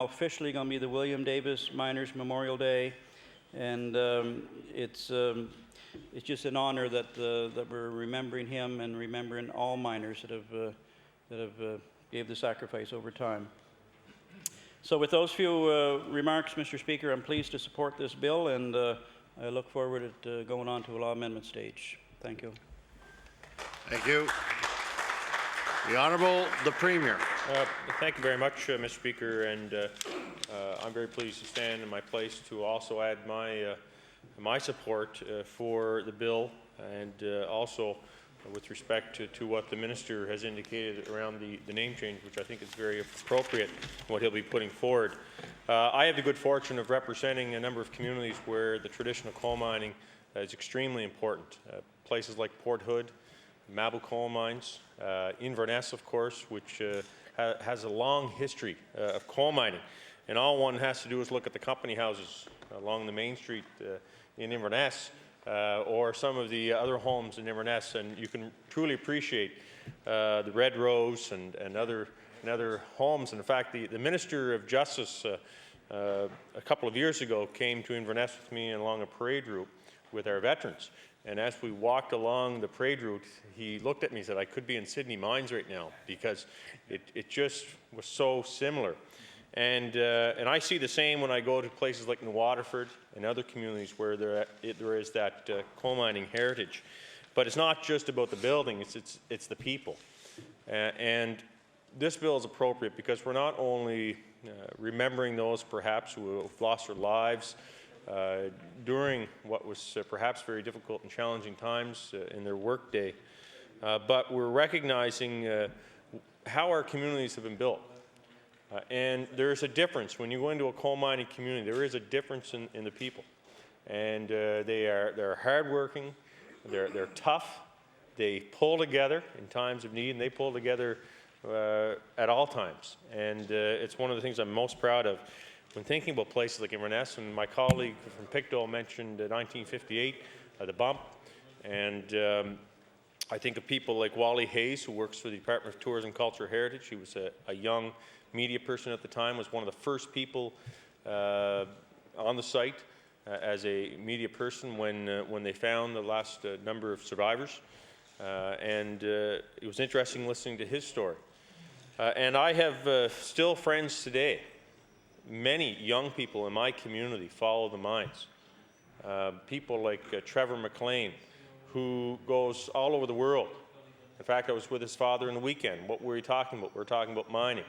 officially going to be the William Davis Miners Memorial Day, and it's just an honor that we're remembering him and remembering all miners that have gave the sacrifice over time. So with those few remarks, Mr. Speaker, I'm pleased to support this bill, and I look forward to going on to a law amendment stage. Thank you. Thank you. The Honourable the Premier. Thank you very much, Mr. Speaker, and I'm very pleased to stand in my place to also add my support for the bill, and also with respect to what the Minister has indicated around the name change, which I think is very appropriate, what he'll be putting forward. I have the good fortune of representing a number of communities where the traditional coal mining is extremely important. Places like Port Hood, Mabel Coal Mines, Inverness, of course, which has a long history of coal mining. And all one has to do is look at the company houses along the main street in Inverness, or some of the other homes in Inverness, and you can truly appreciate the Red Rose and other homes. And in fact, the Minister of Justice a couple of years ago came to Inverness with me along a parade route with our veterans. And as we walked along the parade route, he looked at me and said, I could be in Sydney Mines right now, because it just was so similar. And I see the same when I go to places like in Waterford and other communities where there is that coal mining heritage. But it's not just about the building, it's the people. And this bill is appropriate because we're not only remembering those perhaps who have lost their lives during what was perhaps very difficult and challenging times in their workday, but we're recognizing how our communities have been built. And there's a difference. When you go into a coal mining community, there is a difference in the people. And they're hardworking, they're tough, they pull together in times of need, and they pull together at all times. And it's one of the things I'm most proud of. When thinking about places like Inverness, and my colleague from Pictou mentioned 1958, the bump, and I think of people like Wally Hayes, who works for the Department of Tourism, Culture, Heritage. He was a young media person at the time, was one of the first people on the site as a media person when they found the last number of survivors. And it was interesting listening to his story. And I have still friends today. Many young people in my community follow the mines. People like Trevor McLean, who goes all over the world. In fact, I was with his father in the weekend. What were we talking about? We were talking about mining.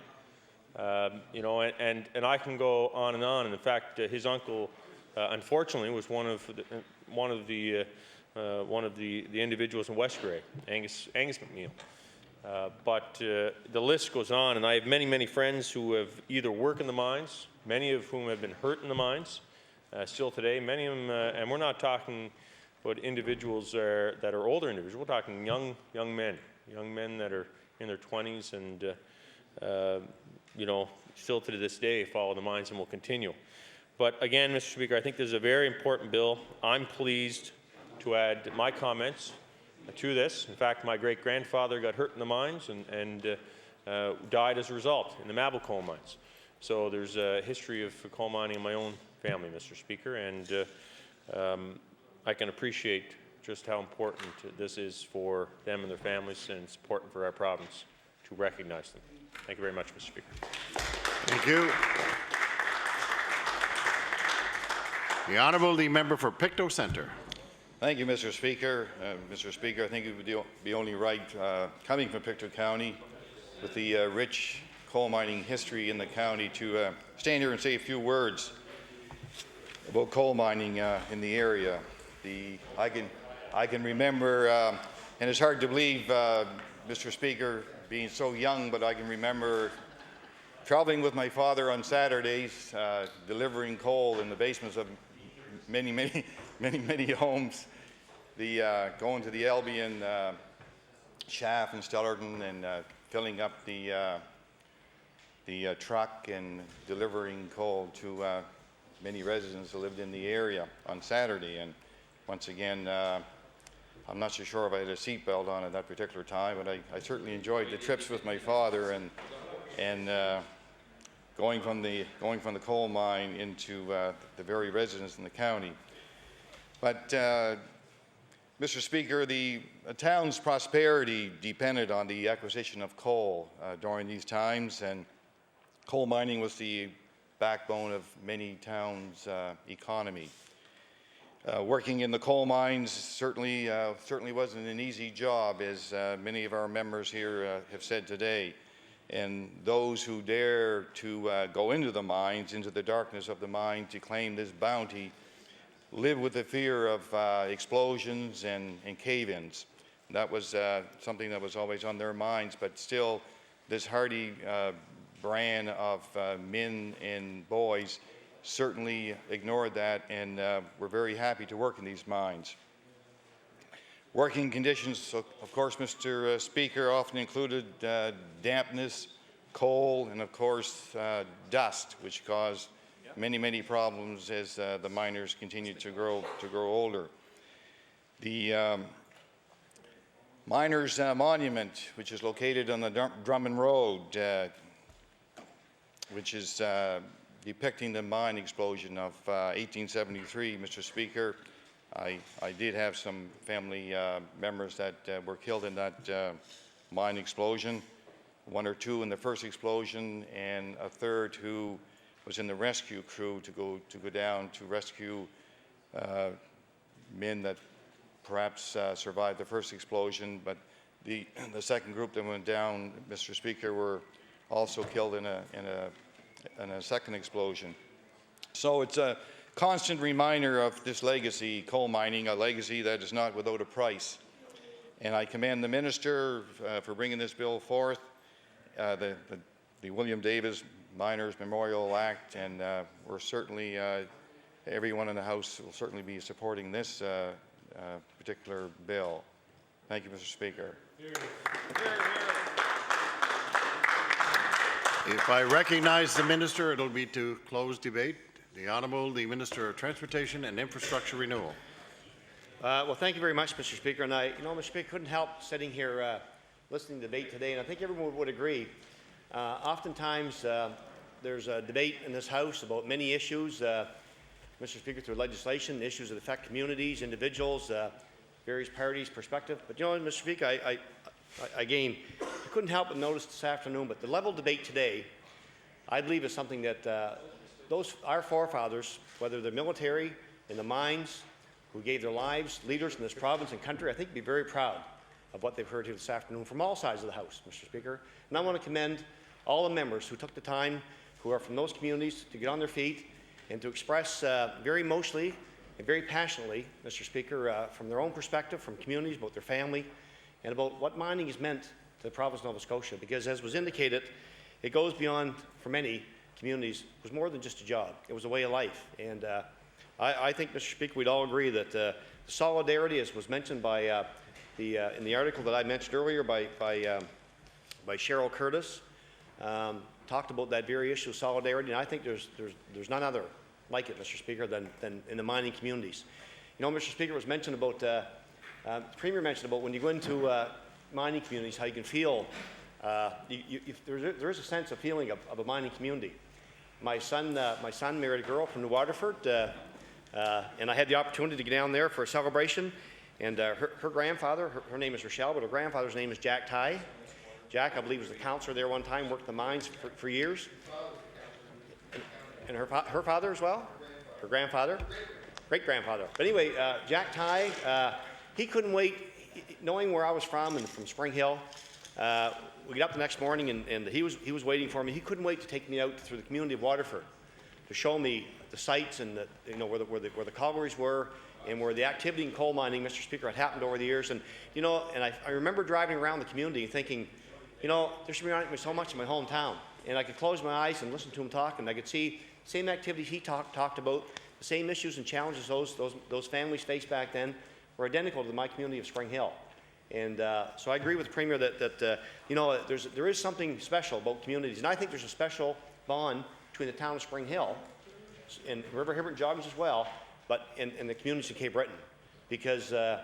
You know, and I can go on and on. And in fact, his uncle, unfortunately, was one of the individuals in West Grey, Angus McNeil. But the list goes on, and I have many friends who have either worked in the mines, many of whom have been hurt in the mines still today. Many of them, and we're not talking about individuals that are older individuals. We're talking young men that are in their 20s, and you know, still to this day follow the mines and will continue. But again, Mr. Speaker, I think this is a very important bill. I'm pleased to add my comments to this. In fact, my great-grandfather got hurt in the mines and died as a result in the Mabel coal mines. So there's a history of coal mining in my own family, Mr. Speaker, and I can appreciate just how important this is for them and their families, and it's important for our province to recognize them. Thank you very much, Mr. Speaker. Thank you. The Honourable the Member for Pictou Centre. Thank you, Mr. Speaker. Mr. Speaker, I think it would be only right, coming from Pictou County, with the rich coal mining history in the county, to stand here and say a few words about coal mining in the area. I can remember, and it's hard to believe, Mr. Speaker, being so young, but I can remember traveling with my father on Saturdays, delivering coal in the basements of many homes. Going to the Albion shaft in Stellarton and filling up the truck and delivering coal to many residents who lived in the area on Saturday. And once again, I'm not so sure if I had a seatbelt on at that particular time, but I certainly enjoyed the trips with my father, and going from the coal mine into the very residents in the county. But, Mr. Speaker, the town's prosperity depended on the acquisition of coal during these times, and coal mining was the backbone of many towns' economy. Working in the coal mines certainly wasn't an easy job, as many of our members here have said today. And those who dare to go into the mines, into the darkness of the mine, to claim this bounty, live with the fear of explosions and cave-ins. That was something that was always on their minds, but still this hardy brand of men and boys certainly ignored that, and were very happy to work in these mines. Working conditions, of course, Mr. Speaker, often included dampness, coal, and of course dust, which caused many problems as the miners continued to grow older. The Miners' Monument, which is located on the Drummond Road, which is depicting the mine explosion of 1873, Mr. Speaker. I did have some family members that were killed in that mine explosion, 1 or 2 in the first explosion, and a third who was in the rescue crew to go down to rescue men that perhaps survived the first explosion, but the second group that went down, Mr. Speaker, were also killed in a second explosion. So it's a constant reminder of this legacy, coal mining, a legacy that is not without a price. And I commend the minister for bringing this bill forth, the William Davis Miners Memorial Act, and we're certainly, everyone in the House will certainly be supporting this particular bill. Thank you, Mr. Speaker. If I recognize the minister, it'll be to close debate. The Honourable, the Minister of Transportation and Infrastructure Renewal. Well, thank you very much, Mr. Speaker. And Mr. Speaker, couldn't help sitting here listening to the debate today, and I think everyone would agree. Oftentimes, there's a debate in this House about many issues, Mr. Speaker, through legislation, issues that affect communities, individuals, various parties' perspective. But Mr. Speaker, I couldn't help but notice this afternoon, but the level of debate today, I believe, is something that our forefathers, whether they're military, in the mines, who gave their lives, leaders in this province and country, I think would be very proud of what they've heard here this afternoon from all sides of the House, Mr. Speaker. And I want to commend all the members who took the time, who are from those communities, to get on their feet and to express very emotionally and very passionately, Mr. Speaker, from their own perspective, from communities, about their family, and about what mining has meant to the province of Nova Scotia. Because as was indicated, it goes beyond, for many communities, it was more than just a job. It was a way of life. And I think, Mr. Speaker, we'd all agree that solidarity, as was mentioned by in the article that I mentioned earlier by Cheryl Curtis, talked about that very issue of solidarity, and I think there's none other like it, Mr. Speaker, than in the mining communities. Mr. Speaker, was mentioned about, the Premier mentioned about when you go into mining communities, how you can feel, there is a sense of feeling of a mining community. My son married a girl from New Waterford, and I had the opportunity to get down there for a celebration, and her grandfather, her name is Rochelle, but her grandfather's name is Jack Ty. Jack, I believe, was the counselor there one time, worked the mines for years. And her father as well? Her grandfather? Great-grandfather. But anyway, Jack Ty, he couldn't wait, knowing where I was from and from Spring Hill. We get up the next morning, and he was waiting for me. He couldn't wait to take me out through the community of Waterford to show me the sites and where the collieries were and where the activity in coal mining, Mr. Speaker, had happened over the years. And I remember driving around the community and thinking, there should be so much in my hometown. And I could close my eyes and listen to him talk, and I could see the same activities he talked about, the same issues and challenges those families faced back then were identical to my community of Spring Hill. And so I agree with the Premier that there is something special about communities, and I think there's a special bond between the town of Spring Hill and River Hibbert and Joggers as well, but in the communities of Cape Breton, because there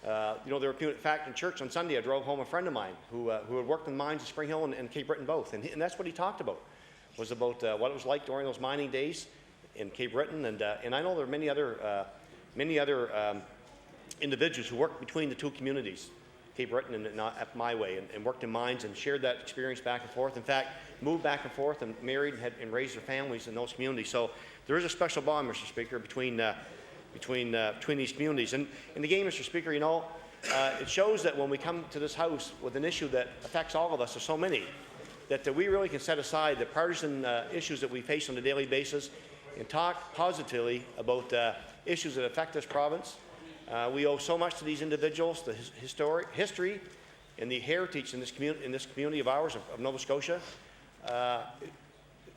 were people. In fact, in church on Sunday, I drove home a friend of mine who had worked in mines in Spring Hill and Cape Breton both, and that's what he talked about. was about what it was like during those mining days in Cape Breton, and I know there are many other individuals who worked between the two communities, Cape Breton and up my way, and worked in mines and shared that experience back and forth. In fact, moved back and forth and married and raised their families in those communities. So there is a special bond, Mr. Speaker, between these communities. And again, Mr. Speaker, you know, it shows that when we come to this House with an issue that affects all of us, there's so many, that we really can set aside the partisan issues that we face on a daily basis and talk positively about issues that affect this province. We owe so much to these individuals, the history and the heritage in this community of ours, of Nova Scotia.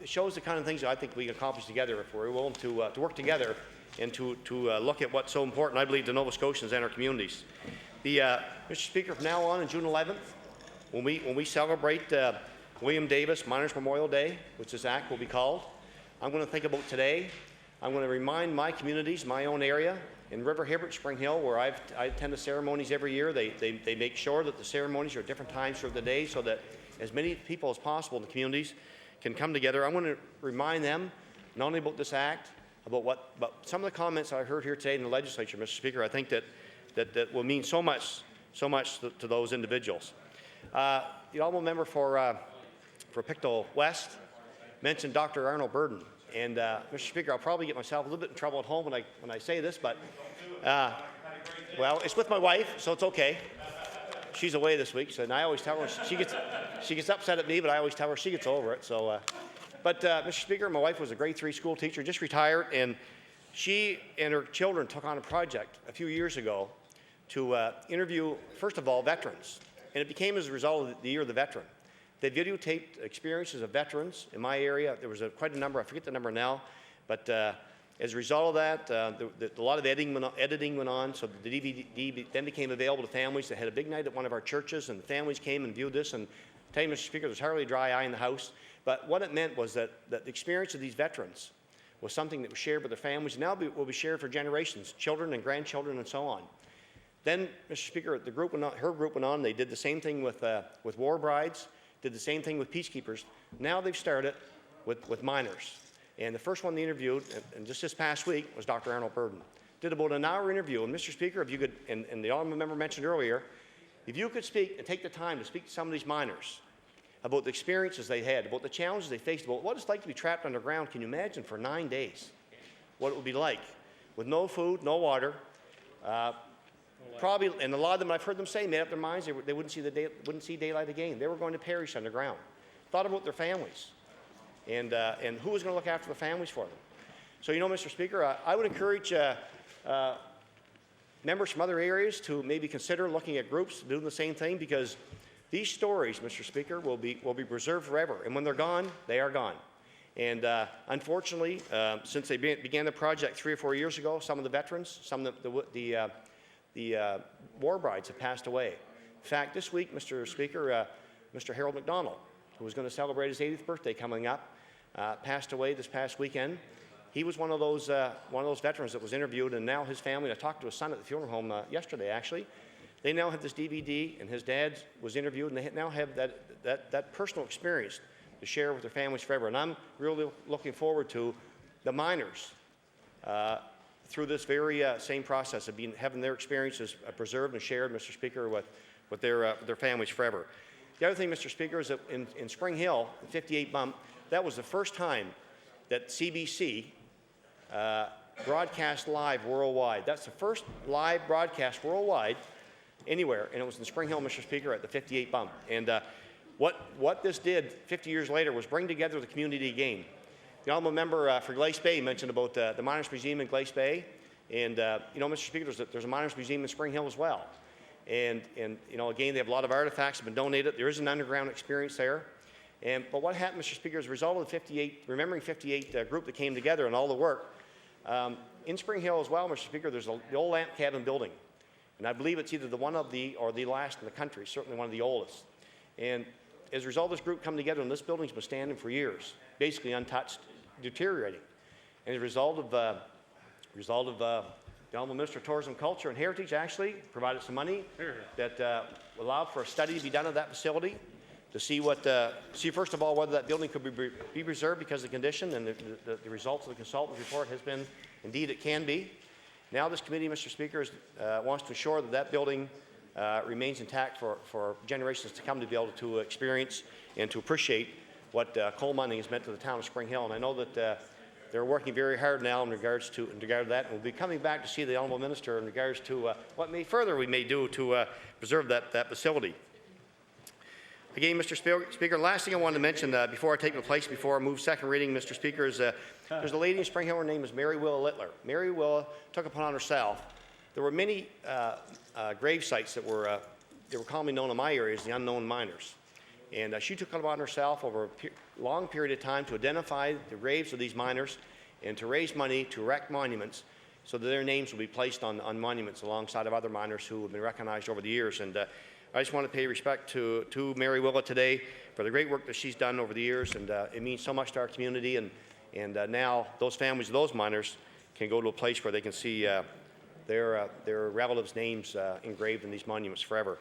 It shows the kind of things that I think we can accomplish together if we're willing to work together and to look at what's so important, I believe, to Nova Scotians and our communities. Mr. Speaker, from now on June 11th, when we celebrate William Davis Miners Memorial Day, which this act will be called, I'm going to think about today. I'm going to remind my communities, my own area, in River Hibbert, Spring Hill, where I attend the ceremonies every year. They make sure that the ceremonies are at different times through the day so that as many people as possible in the communities can come together. I want to remind them not only about this act, but some of the comments I heard here today in the legislature, Mr. Speaker. I think that will mean so much to those individuals. The honourable member for Pictou West mentioned Dr. Arnold Burden. And Mr. Speaker, I'll probably get myself a little bit in trouble at home when I say this, but well, it's with my wife, so it's okay. She's away this week, so and I always tell her she gets upset at me, but I always tell her she gets over it. So, Mr. Speaker, my wife was a grade 3 school teacher, just retired, and she and her children took on a project a few years ago to interview, first of all, veterans, and it became as a result of the Year of the Veteran. They videotaped experiences of veterans in my area. There was quite a number. I forget the number now. But as a result of that, a lot of editing went on. So the DVD then became available to families. They had a big night at one of our churches, and the families came and viewed this. And I tell you, Mr. Speaker, there's hardly a dry eye in the House. But what it meant was that the experience of these veterans was something that was shared with their families, and now will be shared for generations, children and grandchildren and so on. Then, Mr. Speaker, her group went on. They did the same thing with war brides. Did the same thing with peacekeepers. Now they've started with miners. And the first one they interviewed, and just this past week, was Dr. Arnold Burden. Did about an hour interview. And Mr. Speaker, if you could, and the honourable member mentioned earlier, if you could speak and take the time to speak to some of these miners about the experiences they had, about the challenges they faced, about what it's like to be trapped underground, can you imagine for 9 days what it would be like with no food, no water, probably, and a lot of them, I've heard them say, made up their minds they wouldn't see daylight again. They were going to perish underground. Thought about their families, and who was going to look after the families for them. So, you know, Mr. Speaker, I would encourage members from other areas to maybe consider looking at groups doing the same thing, because these stories, Mr. Speaker, will be preserved forever. And when they're gone, they are gone. And unfortunately, since they began the project 3 or 4 years ago, some of the veterans, some of the war brides have passed away. In fact, this week, Mr. Speaker, Mr. Harold McDonald, who was going to celebrate his 80th birthday coming up, passed away this past weekend. He was one of those veterans that was interviewed, and now his family, I talked to his son at the funeral home yesterday, actually. They now have this DVD, and his dad was interviewed, and they now have that personal experience to share with their families forever. And I'm really looking forward to the miners through this very same process of having their experiences preserved and shared, Mr. Speaker, with their families forever. The other thing, Mr. Speaker, is that in Spring Hill, 58 Bump, that was the first time that CBC broadcast live worldwide. That's the first live broadcast worldwide anywhere, and it was in Spring Hill, Mr. Speaker, at the 58 Bump. And what this did 50 years later was bring together the community again. The honourable member for Glace Bay mentioned about the Miners Museum in Glace Bay, and you know, Mr. Speaker, there's a Miners Museum in Spring Hill as well. And you know, again, they have a lot of artifacts that have been donated. There is an underground experience there. But what happened, Mr. Speaker, as a result of the Remembering 58 group that came together and all the work, in Spring Hill as well, Mr. Speaker, there's the old lamp cabin building. And I believe it's either the one of the or the last in the country, certainly one of the oldest. And as a result of this group coming together, and this building's been standing for years, basically untouched, deteriorating. And as a result of the Honourable Minister of Tourism, Culture and Heritage actually provided some money that allowed for a study to be done of that facility. to see see first of all whether that building could be preserved because of the condition, and the results of the consultant's report has been indeed it can be. Now this committee, Mr. Speaker, wants to ensure that that building remains intact for generations to come to be able to experience and to appreciate what coal mining has meant to the town of Spring Hill. And I know that they're working very hard now in regard to that, and we'll be coming back to see the Honourable Minister in regards to what we may do to preserve that facility. Again, Mr. Speaker, the last thing I wanted to mention before I take my place, before I move second reading, Mr. Speaker, is there's a lady in Spring Hill. Her name is Mary Willa Littler. Mary Willa took upon herself. There were many grave sites that were commonly known in my area as the unknown miners. And she took it upon herself over a long period of time to identify the graves of these miners and to raise money to erect monuments so that their names will be placed on monuments alongside of other miners who have been recognized over the years. And I just want to pay respect to Mary Willa today for the great work that she's done over the years, and it means so much to our community. And now those families of those miners can go to a place where they can see their relatives' names engraved in these monuments forever.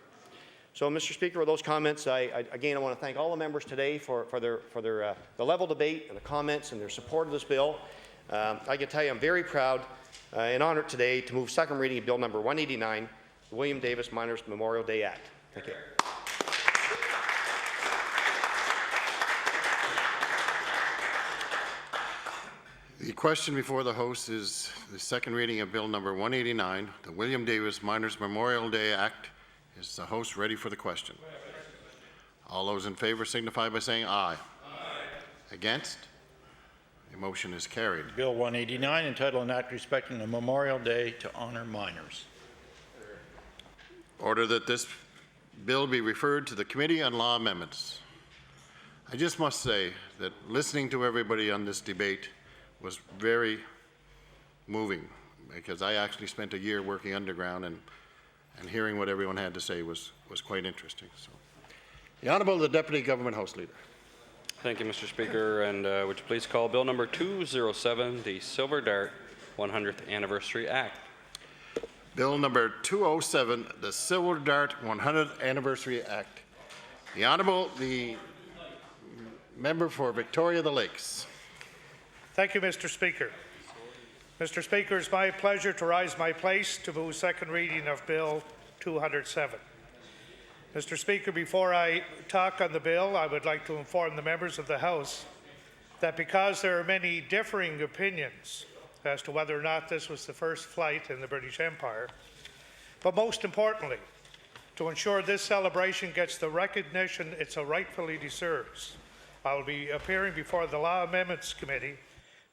So, Mr. Speaker, with those comments, again, I want to thank all the members today for the level debate and the comments and their support of this bill. I can tell you I'm very proud and honored today to move second reading of Bill number 189, the William Davis Miners Memorial Day Act. Thank you. The question before the House is the second reading of Bill number 189, the William Davis Miners Memorial Day Act. Is the host ready for the question? All those in favor signify by saying aye. Aye. Against? The motion is carried. Bill 189, entitled An Act Respecting a Memorial Day to Honor Miners. Order that this bill be referred to the Committee on Law Amendments. I just must say that listening to everybody on this debate was very moving, because I actually spent a year working underground, and hearing what everyone had to say was quite interesting. So, the Honourable the Deputy Government House Leader. Thank you, Mr. Speaker, and would you please call Bill number 207, the Silver Dart 100th Anniversary Act. Bill number 207, the Silver Dart 100th Anniversary Act. The Honourable the Member for Victoria the Lakes. Thank you, Mr. Speaker. Mr. Speaker, it's my pleasure to rise my place to move second reading of Bill 207. Mr. Speaker, before I talk on the bill, I would like to inform the members of the House that because there are many differing opinions as to whether or not this was the first flight in the British Empire, but most importantly, to ensure this celebration gets the recognition it so rightfully deserves, I will be appearing before the Law Amendments Committee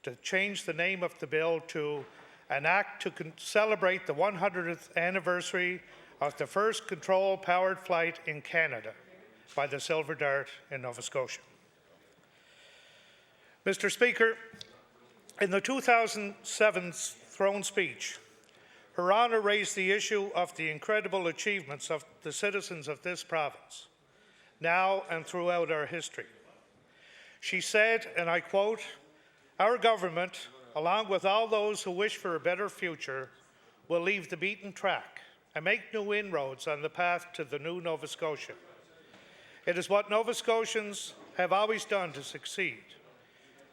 to change the name of the bill to an act to celebrate the 100th anniversary of the first control-powered flight in Canada by the Silver Dart in Nova Scotia. Mr. Speaker, in the 2007 throne speech, Her Honour raised the issue of the incredible achievements of the citizens of this province, now and throughout our history. She said, and I quote, "Our government, along with all those who wish for a better future, will leave the beaten track and make new inroads on the path to the new Nova Scotia. It is what Nova Scotians have always done to succeed.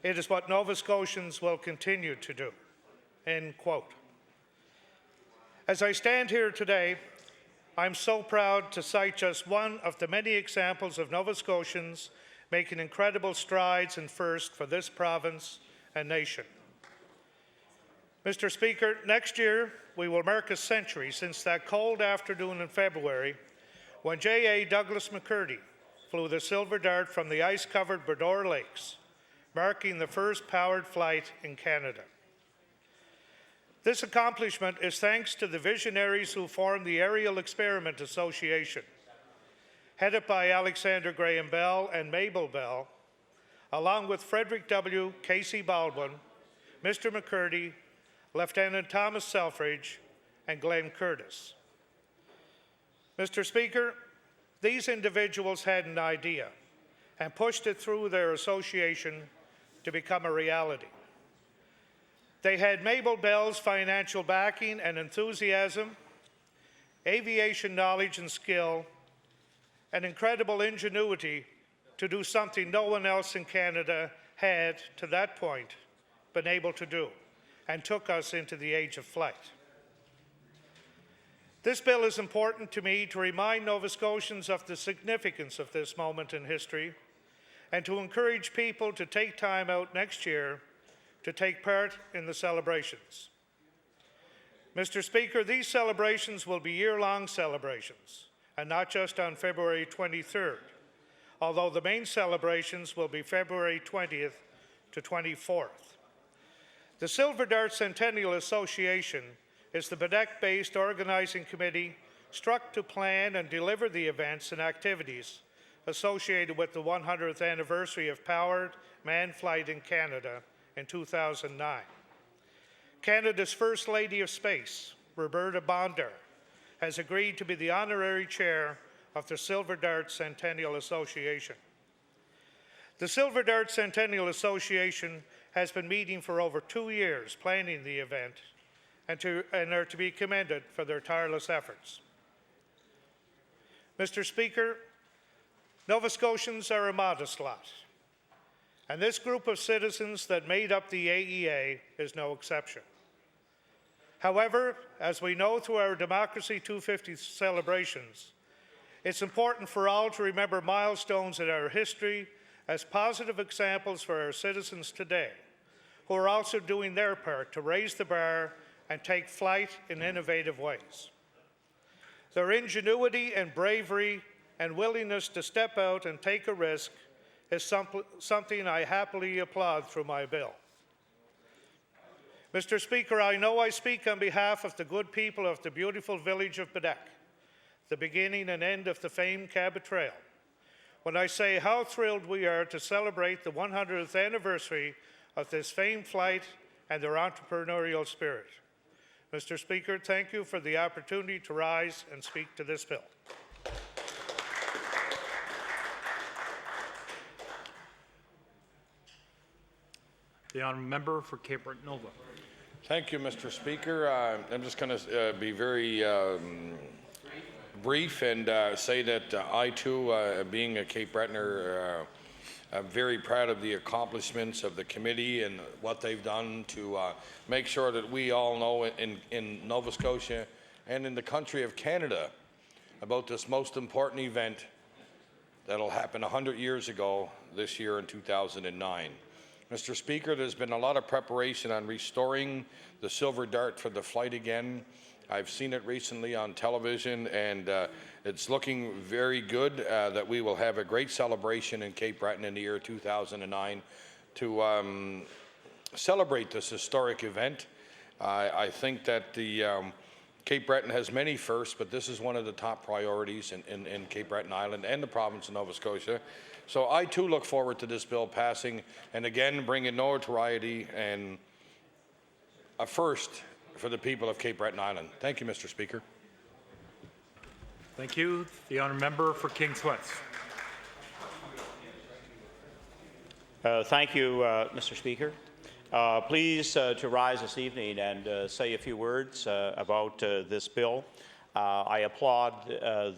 It is what Nova Scotians will continue to do." End quote. As I stand here today, I'm so proud to cite just one of the many examples of Nova Scotians making incredible strides and firsts for this province and nation. Mr. Speaker, next year we will mark a century since that cold afternoon in February when J.A. Douglas McCurdy flew the Silver Dart from the ice-covered Bredor Lakes, marking the first powered flight in Canada. This accomplishment is thanks to the visionaries who formed the Aerial Experiment Association, headed by Alexander Graham Bell and Mabel Bell, along with Frederick W. Casey Baldwin, Mr. McCurdy, Lieutenant Thomas Selfridge, and Glenn Curtis. Mr. Speaker, these individuals had an idea and pushed it through their association to become a reality. They had Mabel Bell's financial backing and enthusiasm, aviation knowledge and skill, and incredible ingenuity to do something no one else in Canada had, to that point, been able to do, and took us into the age of flight. This bill is important to me to remind Nova Scotians of the significance of this moment in history and to encourage people to take time out next year to take part in the celebrations. Mr. Speaker, these celebrations will be year-long celebrations and not just on February 23rd, although the main celebrations will be February 20th to 24th. The Silver Dart Centennial Association is the Quebec-based organizing committee struck to plan and deliver the events and activities associated with the 100th anniversary of powered manned flight in Canada in 2009. Canada's First Lady of Space, Roberta Bondar, has agreed to be the honorary chair of the Silver Dart Centennial Association. The Silver Dart Centennial Association has been meeting for over 2 years planning the event and are to be commended for their tireless efforts. Mr. Speaker, Nova Scotians are a modest lot, and this group of citizens that made up the AEA is no exception. However, as we know through our Democracy 250 celebrations, it's important for all to remember milestones in our history as positive examples for our citizens today, who are also doing their part to raise the bar and take flight in innovative ways. Their ingenuity and bravery and willingness to step out and take a risk is something I happily applaud through my bill. Mr. Speaker, I know I speak on behalf of the good people of the beautiful village of Bedeque, the beginning and end of the famed Cabot Trail, when I say how thrilled we are to celebrate the 100th anniversary of this famed flight and their entrepreneurial spirit. Mr. Speaker, thank you for the opportunity to rise and speak to this bill. The honourable member for Cape Breton Nova. Thank you, Mr. Speaker. I'm just going to be very brief and say that I too, being a Cape Bretoner, I'm very proud of the accomplishments of the committee and what they've done to make sure that we all know in Nova Scotia and in the country of Canada about this most important event that'll happen 100 years ago this year in 2009. Mr. Speaker, there's been a lot of preparation on restoring the Silver Dart for the flight again. I've seen it recently on television, and it's looking very good that we will have a great celebration in Cape Breton in the year 2009 to celebrate this historic event. I think that the Cape Breton has many firsts, but this is one of the top priorities in Cape Breton Island and the province of Nova Scotia. So I too look forward to this bill passing and again bringing notoriety and a first for the people of Cape Breton Island. Thank you, Mr. Speaker. Thank you. The honourable member for Kings West. Thank you, Mr. Speaker. Pleased to rise this evening and say a few words about this bill. I applaud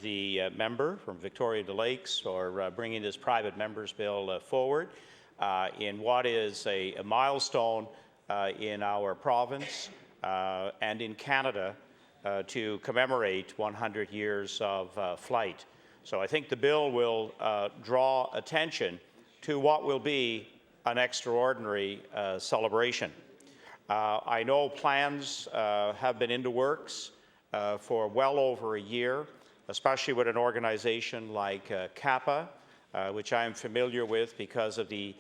the member from Victoria de Lakes for bringing this private member's bill forward in what is a milestone in our province and in Canada to commemorate 100 years of flight. So I think the bill will draw attention to what will be an extraordinary celebration. I know plans have been in the works for well over a year, especially with an organization like CAPA, which I am familiar with because of the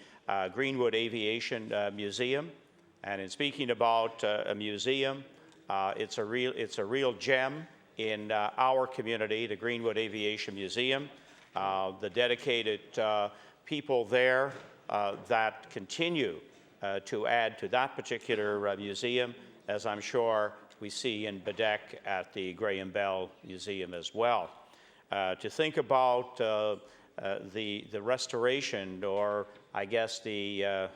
Greenwood Aviation Museum. And in speaking about a museum, it's a real gem in our community, the Greenwood Aviation Museum. The dedicated people there that continue to add to that particular museum, as I'm sure we see in Bedeque at the Graham Bell Museum as well. To think about the restoration, or I guess the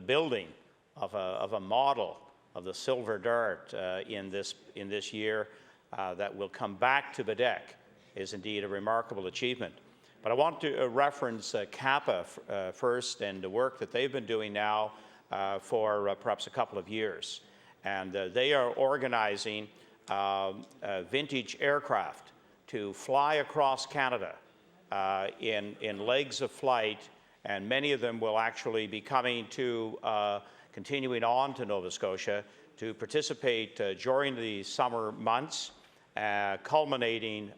building of a model of the Silver Dart in this year that will come back to Bedeque is indeed a remarkable achievement. But I want to reference CAPA first and the work that they've been doing now for perhaps a couple of years. And they are organizing vintage aircraft to fly across Canada in legs of flight, and many of them will actually be coming to, continuing on to Nova Scotia to participate during the summer months, culminating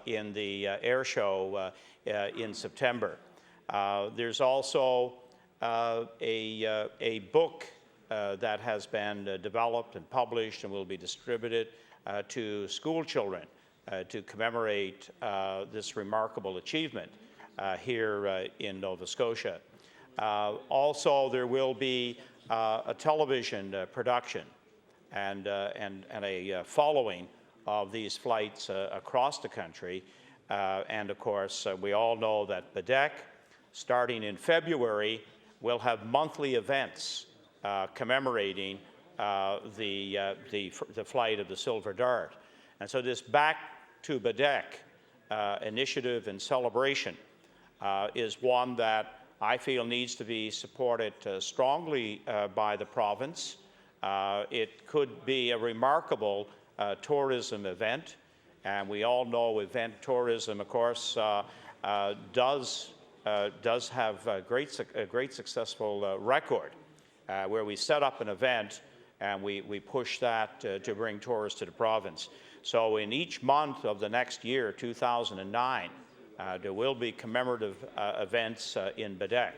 in the air show in September. There's also a book that has been developed and published and will be distributed to school children to commemorate this remarkable achievement here in Nova Scotia. Also, there will be a television production and a following of these flights across the country. And of course, we all know that BDEC, starting in February, will have monthly events commemorating the flight of the Silver Dart. And so this Back to BDEC initiative and celebration is one that I feel needs to be supported strongly by the province. It could be a remarkable tourism event, and we all know event tourism, of course, does have a great successful record where we set up an event and we push that to bring tourists to the province. So in each month of the next year, 2009, there will be commemorative events in BDEC.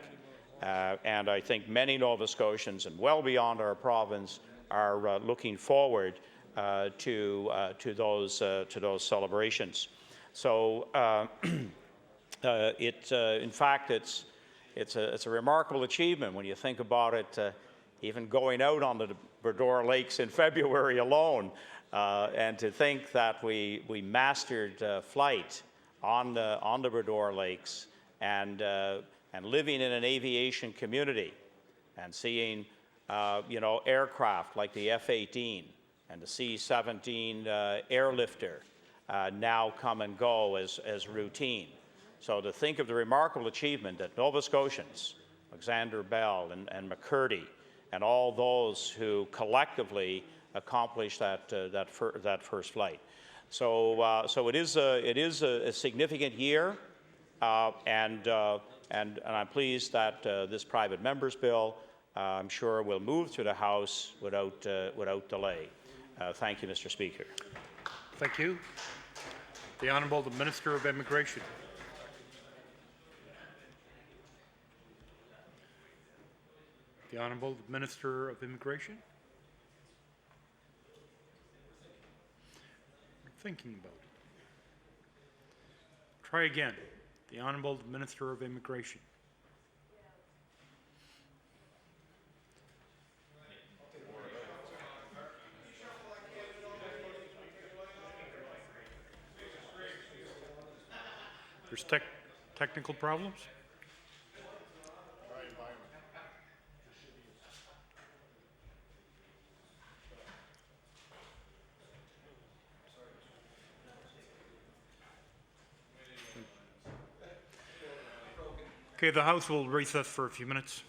And I think many Nova Scotians and well beyond our province are looking forward to those celebrations. So in fact, it's a remarkable achievement when you think about it, even going out on the Bredor Lakes in February alone, and to think that we mastered flight on the Bredor Lakes and living in an aviation community and seeing aircraft like the F-18 and the C-17 airlifter now come and go as routine. So to think of the remarkable achievement that Nova Scotians, Alexander Bell and McCurdy, and all those who collectively accomplished that first flight. So it is a significant year, and I'm pleased that this private member's bill, I'm sure, will move through the House without delay. Thank you, Mr. Speaker. Thank you. The Honourable the Minister of Immigration. The Honourable Minister of Immigration. I'm thinking about it. Try again. The Honourable Minister of Immigration. There's technical problems? Okay, the House will recess for a few minutes.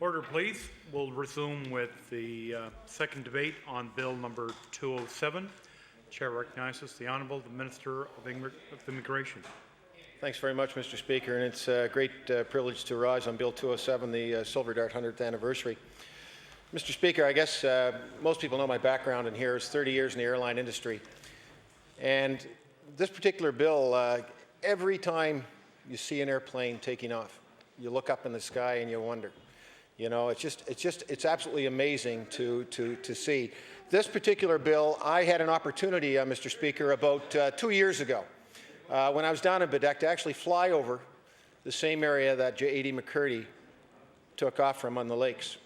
Order, please. We'll resume with the second debate on Bill number 207. Chair recognizes the Honourable the Minister of Immigration. Thanks very much, Mr. Speaker, and it's a great privilege to rise on Bill 207, the Silver Dart 100th anniversary. Mr. Speaker, I guess most people know my background in here is 30 years in the airline industry. And this particular bill, every time you see an airplane taking off, you look up in the sky and you wonder. You know, it's absolutely amazing to see. This particular bill, I had an opportunity, Mr. Speaker, about 2 years ago, when I was down in Bedeck, to actually fly over the same area that J.A.D. McCurdy took off from on the lakes.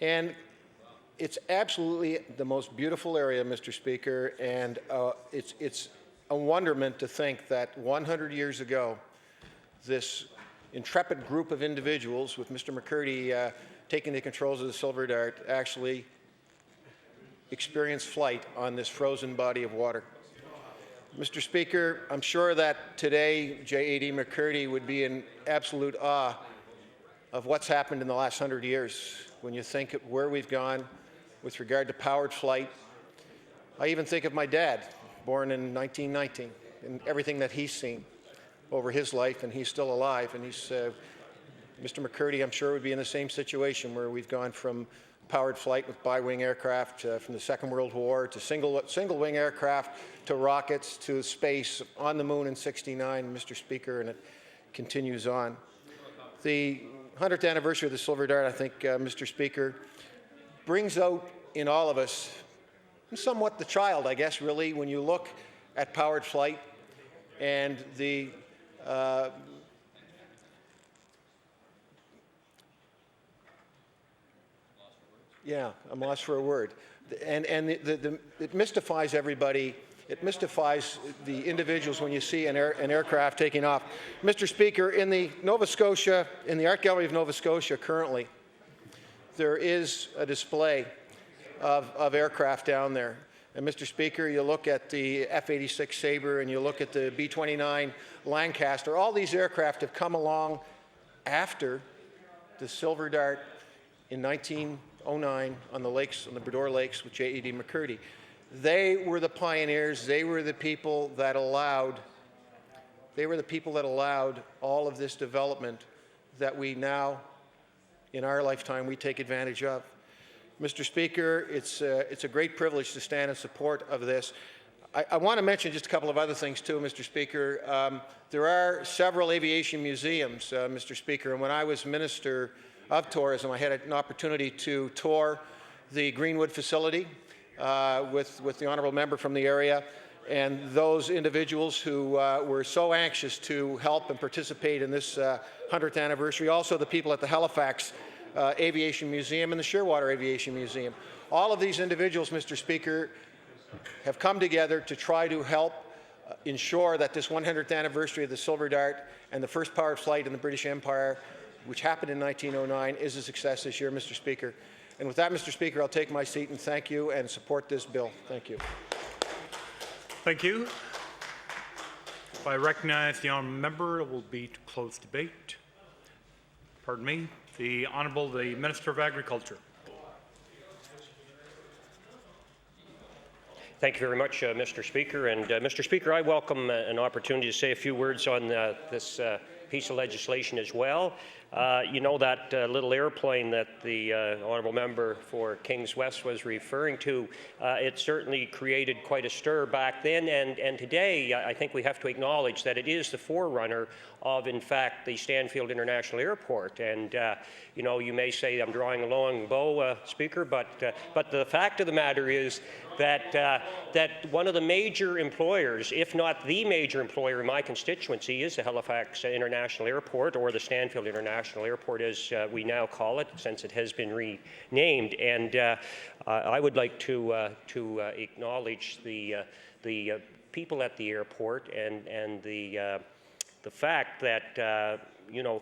And it's absolutely the most beautiful area, Mr. Speaker, and it's a wonderment to think that 100 years ago, this intrepid group of individuals, with Mr. McCurdy taking the controls of the Silver Dart, actually experienced flight on this frozen body of water. Mr. Speaker, I'm sure that today J.A.D. McCurdy would be in absolute awe of what's happened in the last 100 years. When you think of where we've gone with regard to powered flight, I even think of my dad, born in 1919, and everything that he's seen over his life, and he's still alive. And he's, Mr. McCurdy, I'm sure, would be in the same situation where we've gone from powered flight with bi-wing aircraft from the Second World War to single-wing aircraft to rockets to space on the moon in '69, Mr. Speaker, and it continues on. The 100th anniversary of the Silver Dart, I think, Mr. Speaker, brings out in all of us somewhat the child, I guess, really, when you look at powered flight and the yeah, I'm lost for a word. And it mystifies everybody. It mystifies the individuals when you see an aircraft taking off. Mr. Speaker, in the Nova Scotia, in the Art Gallery of Nova Scotia currently, there is a display of aircraft down there. And Mr. Speaker, you look at the F-86 Sabre and you look at the B-29 Lancaster. All these aircraft have come along after the Silver Dart in 1909 on the lakes, on the Bredor Lakes with J.E.D. McCurdy. They were the pioneers. They were the people that allowed all of this development that we now, in our lifetime, we take advantage of. Mr. Speaker, it's a great privilege to stand in support of this. I want to mention just a couple of other things too, Mr. Speaker. There are several aviation museums, Mr. Speaker, and when I was Minister of Tourism, I had an opportunity to tour the Greenwood facility with the honourable member from the area, and those individuals who were so anxious to help and participate in this 100th anniversary. Also the people at the Halifax Aviation Museum and the Shearwater Aviation Museum. All of these individuals, Mr. Speaker, have come together to try to help ensure that this 100th anniversary of the Silver Dart and the first powered flight in the British Empire, which happened in 1909, is a success this year, Mr. Speaker. And with that, Mr. Speaker, I'll take my seat and thank you and support this bill. Thank you. Thank you. If I recognize the honourable member, it will be to close debate. Pardon me. The Honourable the Minister of Agriculture. Thank you very much, Mr. Speaker. And Mr. Speaker, I welcome an opportunity to say a few words on this piece of legislation as well. You know that little airplane that the honourable member for Kings West was referring to, it certainly created quite a stir back then, and today I think we have to acknowledge that it is the forerunner of, in fact, the Stanfield International Airport. And you know, you may say I'm drawing a long bow, Speaker, but the fact of the matter is that one of the major employers, if not the major employer in my constituency, is the Halifax International Airport, or the Stanfield International Airport as we now call it, since it has been renamed. And I would like to acknowledge the people at the airport and the fact that you know,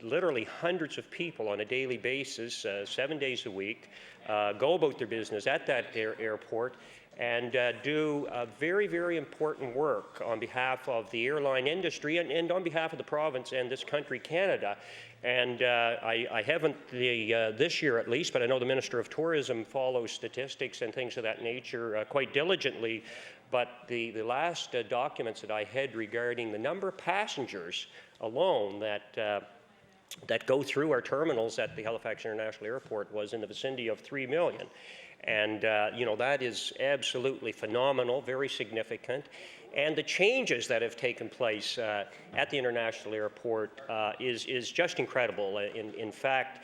literally hundreds of people on a daily basis, 7 days a week, go about their business at that airport and do very, very important work on behalf of the airline industry and on behalf of the province and this country, Canada. And I haven't this year at least, but I know the Minister of Tourism follows statistics and things of that nature quite diligently. But the last documents that I had regarding the number of passengers alone that go through our terminals at the Halifax International Airport was in the vicinity of 3 million. And, you know, that is absolutely phenomenal, very significant. And the changes that have taken place at the International Airport is just incredible. In fact,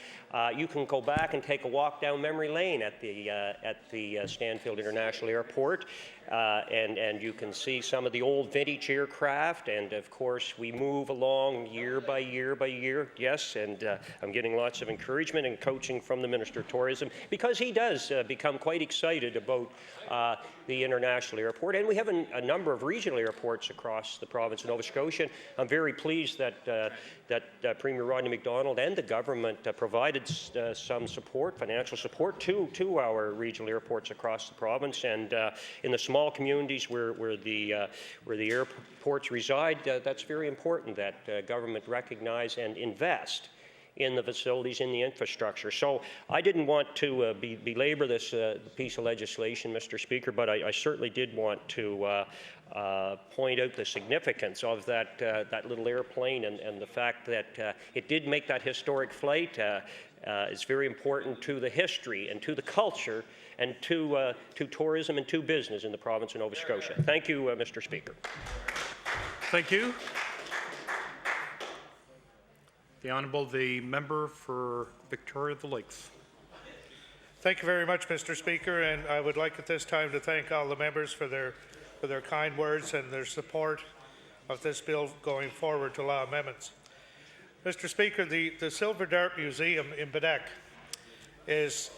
you can go back and take a walk down memory lane at the Stanfield International Airport, and you can see some of the old vintage aircraft. And of course, we move along year by year by year. Yes, and I'm getting lots of encouragement and coaching from the Minister of Tourism, because he does become quite excited about the International Airport. And we have a number of regional airports across the province of Nova Scotia. I'm very pleased that Premier Rodney MacDonald and the government provided some support, financial support, to our regional airports across the province. And in the small communities where the airports reside, that's very important that government recognize and invest in the facilities, in the infrastructure. So I didn't want to belabor this piece of legislation, Mr. Speaker, but I certainly did want to point out the significance of that little airplane and the fact that it did make that historic flight. It's very important to the history and to the culture and to tourism and to business in the province of Nova Scotia. Thank you, Mr. Speaker. Thank you. The Honourable, the member for Victoria the Lakes. Thank you very much, Mr. Speaker, and I would like at this time to thank all the members for their kind words and their support of this bill going forward to allow amendments. Mr. Speaker, the Silver Dart Museum in Baddeck is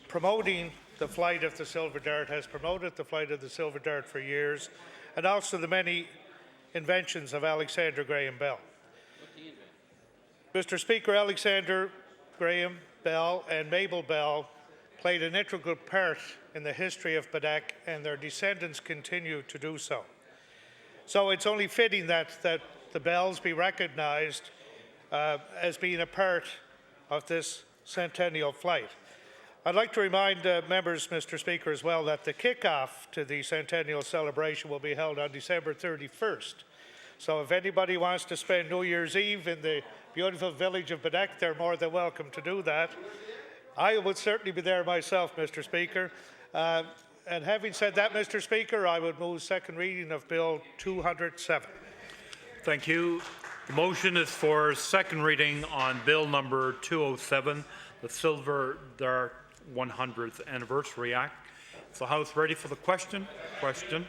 promoting the flight of the Silver Dart, has promoted the flight of the Silver Dart for years, and also the many inventions of Alexander Graham Bell. Mr. Speaker, Alexander Graham Bell and Mabel Bell played an integral part in the history of Baddeck, and their descendants continue to do so. So it's only fitting that the Bells be recognized as being a part of this centennial flight. I'd like to remind members, Mr. Speaker, as well, that the kickoff to the centennial celebration will be held on December 31st. So if anybody wants to spend New Year's Eve in the beautiful village of Baddeck, they're more than welcome to do that. I would certainly be there myself, Mr. Speaker. And having said that, Mr. Speaker, I would move second reading of Bill 207. Thank you. The motion is for second reading on Bill number 207, the Silver Dart 100th Anniversary Act. Is the House ready for the question? Question.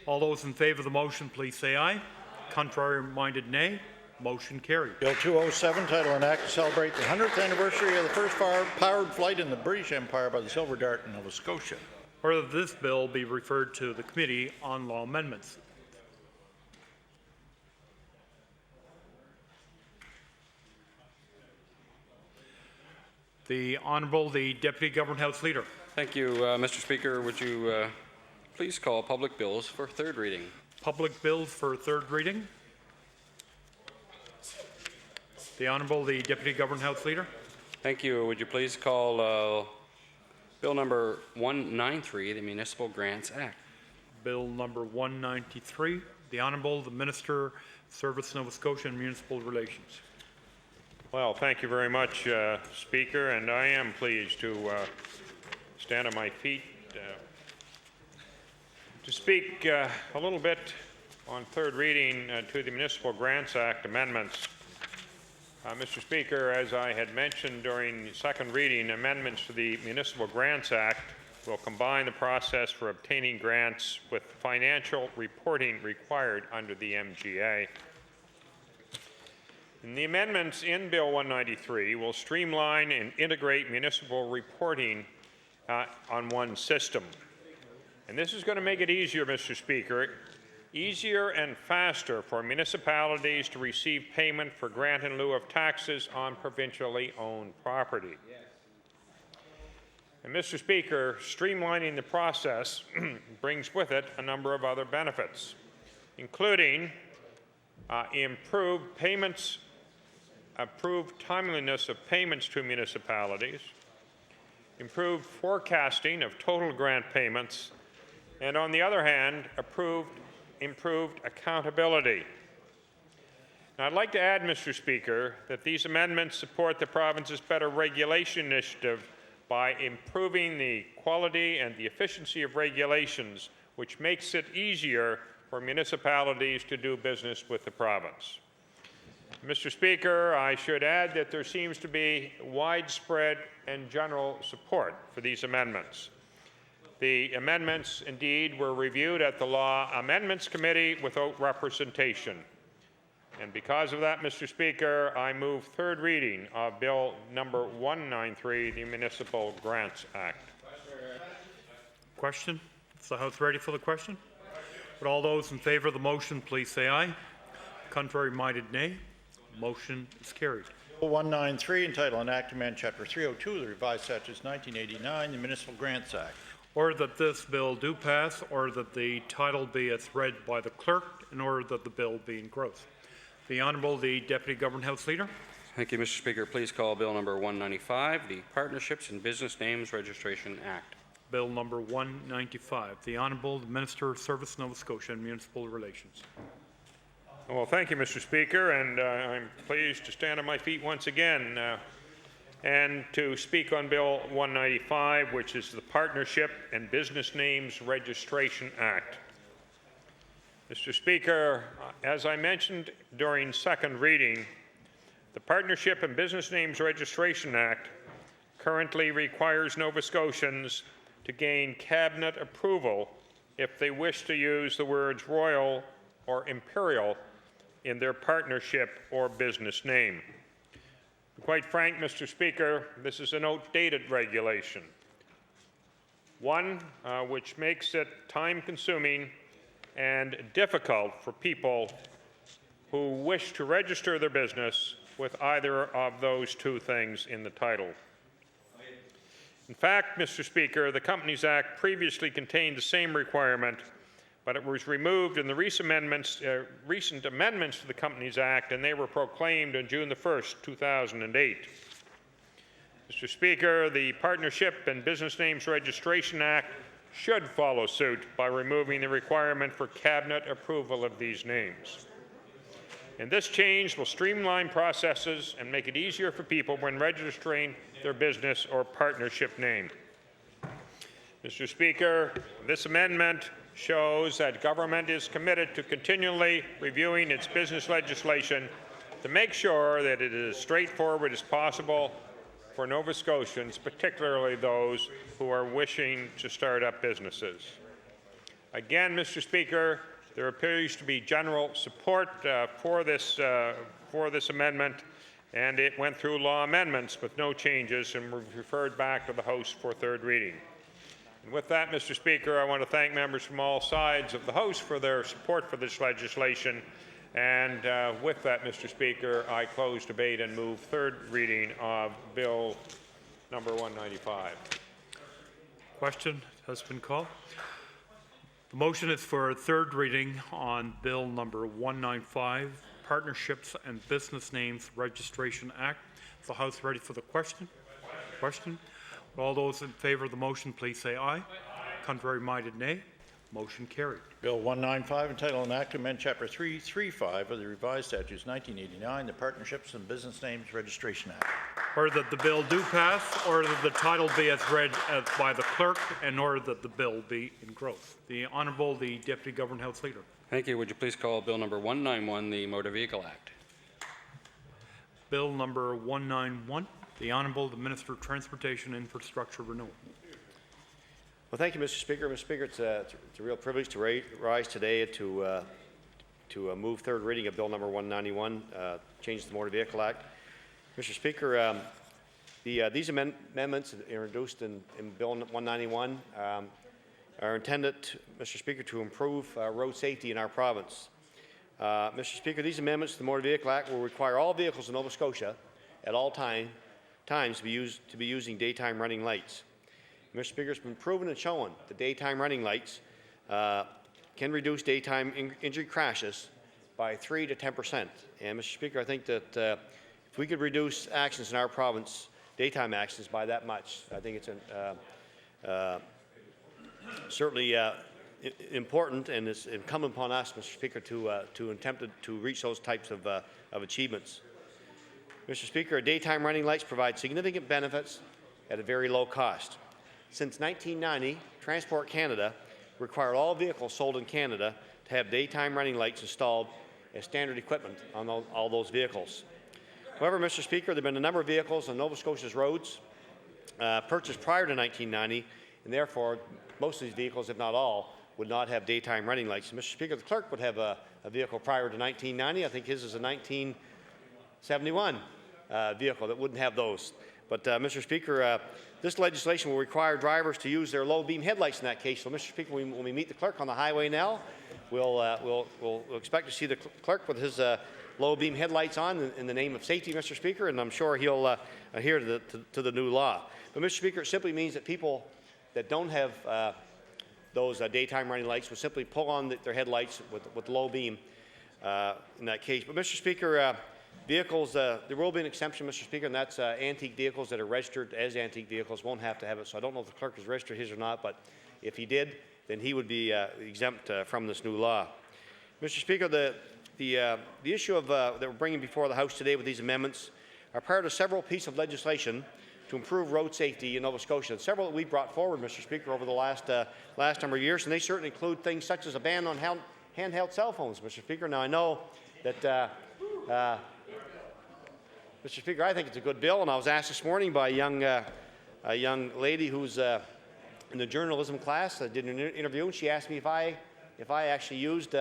All those in favour of the motion, please say aye. Contrary-minded, nay. Motion carried. Bill 207, title and act to celebrate the 100th anniversary of the first powered flight in the British Empire by the Silver Dart in Nova Scotia. Order that this bill be referred to the Committee on Law Amendments. The Honourable, the Deputy Government House Leader. Thank you, Mr. Speaker. Would you please call public bills for third reading? Public bills for third reading. The Honourable, the Deputy Government House Leader. Thank you. Would you please call Bill number 193, the Municipal Grants Act? Bill number 193. The Honourable, the Minister, Service Nova Scotia and Municipal Relations. Well, thank you very much, Speaker, and I am pleased to stand on my feet to speak a little bit on third reading to the Municipal Grants Act amendments. Mr. Speaker, as I had mentioned during second reading, amendments to the Municipal Grants Act will combine the process for obtaining grants with financial reporting required under the MGA. And the amendments in Bill 193 will streamline and integrate municipal reporting on one system. And this is going to make it easier, Mr. Speaker, easier and faster for municipalities to receive payment for grant in lieu of taxes on provincially owned property. And Mr. Speaker, streamlining the process brings with it a number of other benefits, including improved payments improved timeliness of payments to municipalities, improved forecasting of total grant payments, and on the other hand, improved accountability. Now, I'd like to add, Mr. Speaker, that these amendments support the province's better regulation initiative by improving the quality and the efficiency of regulations, which makes it easier for municipalities to do business with the province. Mr. Speaker, I should add that there seems to be widespread and general support for these amendments. The amendments, indeed, were reviewed at the Law Amendments Committee without representation. And because of that, Mr. Speaker, I move third reading of Bill number 193, the Municipal Grants Act. Question? Is the House ready for the question? Would all those in favour of the motion please say aye. Contrary-minded, nay. Motion is carried. Bill 193, entitled An Act to amend Chapter 302 of the Revised Statutes 1989, the Municipal Grants Act. Order that this bill do pass, or that the title be as read by the clerk, in order that the bill be engrossed. The Honourable the Deputy Government House Leader. Thank you, Mr. Speaker. Please call Bill number 195, the Partnerships and Business Names Registration Act. Bill number 195. The Honourable the Minister of Service, Nova Scotia and Municipal Relations. Well, thank you, Mr. Speaker, and I'm pleased to stand on my feet once again and to speak on Bill 195, which is the Partnership and Business Names Registration Act. Mr. Speaker, as I mentioned during second reading, the Partnership and Business Names Registration Act currently requires Nova Scotians to gain Cabinet approval if they wish to use the words Royal or Imperial in their partnership or business name. Quite frank, Mr. Speaker, this is an outdated regulation, one which makes it time-consuming and difficult for people who wish to register their business with either of those two things in the title. In fact, Mr. Speaker, the Companies Act previously contained the same requirement, but it was removed in the recent amendments to the Companies Act, and they were proclaimed on June the 1st, 2008. Mr. Speaker, the Partnership and Business Names Registration Act should follow suit by removing the requirement for Cabinet approval of these names. And this change will streamline processes and make it easier for people when registering their business or partnership name. Mr. Speaker, this amendment shows that government is committed to continually reviewing its business legislation to make sure that it is as straightforward as possible for Nova Scotians, particularly those who are wishing to start up businesses. Again, Mr. Speaker, there appears to be general support for this amendment, and it went through law amendments with no changes and was referred back to the House for third reading. And with that, Mr. Speaker, I want to thank members from all sides of the House for their support for this legislation. And with that, Mr. Speaker, I close debate and move third reading of Bill number 195. Question has been called. The motion is for a third reading on Bill number 195, Partnerships and Business Names Registration Act. Is the House ready for the question? Question. All those in favour of the motion, please say aye. Contrary-minded, nay. Motion carried. Bill 195, entitled An Act to amend Chapter 335 of the Revised Statutes 1989, the Partnerships and Business Names Registration Act. Order that the bill do pass, order that the title be as read by the clerk, and order that the bill be engrossed. The Honourable the Deputy Government House Leader. Thank you. Would you please call Bill number 191, the Motor Vehicle Act? Bill number 191. The Honourable the Minister of Transportation and Infrastructure Renewal. Well, thank you, Mr. Speaker. Mr. Speaker, it's a real privilege to rise today to move third reading of Bill number 191, change the Motor Vehicle Act. Mr. Speaker, these amendments introduced in Bill 191 are intended, Mr. Speaker, to improve road safety in our province. Mr. Speaker, these amendments to the Motor Vehicle Act will require all vehicles in Nova Scotia at all times to be using daytime running lights. Mr. Speaker, it's been proven and shown that daytime running lights can reduce daytime injury crashes by 3 to 10%. And Mr. Speaker, I think that if we could reduce accidents in our province, daytime accidents, by that much, I think it's certainly important, and it's incumbent upon us, Mr. Speaker, to attempt to reach those types of achievements. Mr. Speaker, daytime running lights provide significant benefits at a very low cost. Since 1990, Transport Canada required all vehicles sold in Canada to have daytime running lights installed as standard equipment on all those vehicles. However, Mr. Speaker, there have been a number of vehicles on Nova Scotia's roads purchased prior to 1990, and therefore most of these vehicles, if not all, would not have daytime running lights. Mr. Speaker, the clerk would have a vehicle prior to 1990. I think his is a 1971 vehicle that wouldn't have those. But Mr. Speaker, this legislation will require drivers to use their low beam headlights in that case. So, Mr. Speaker, when we meet the clerk on the highway now, we'll expect to see the clerk with his low beam headlights on in the name of safety, Mr. Speaker, and I'm sure he'll adhere to the new law. But, Mr. Speaker, it simply means that people that don't have those daytime running lights will simply pull on their headlights with low beam in that case. But, Mr. Speaker, vehicles, there will be an exception, Mr. Speaker, and that's antique vehicles that are registered as antique vehicles won't have to have it. So I don't know if the clerk has registered his or not, but if he did, then he would be exempt from this new law. Mr. Speaker, the issue of, that we're bringing before the House today with these amendments are part of several pieces of legislation to improve road safety in Nova Scotia. And several that we brought forward, Mr. Speaker, over the last number of years, and they certainly include things such as a ban on handheld cell phones, Mr. Speaker. Now, I know that Mr. Speaker, I think it's a good bill, and I was asked this morning by a young lady who's in the journalism class. I did an interview, and she asked me if I actually used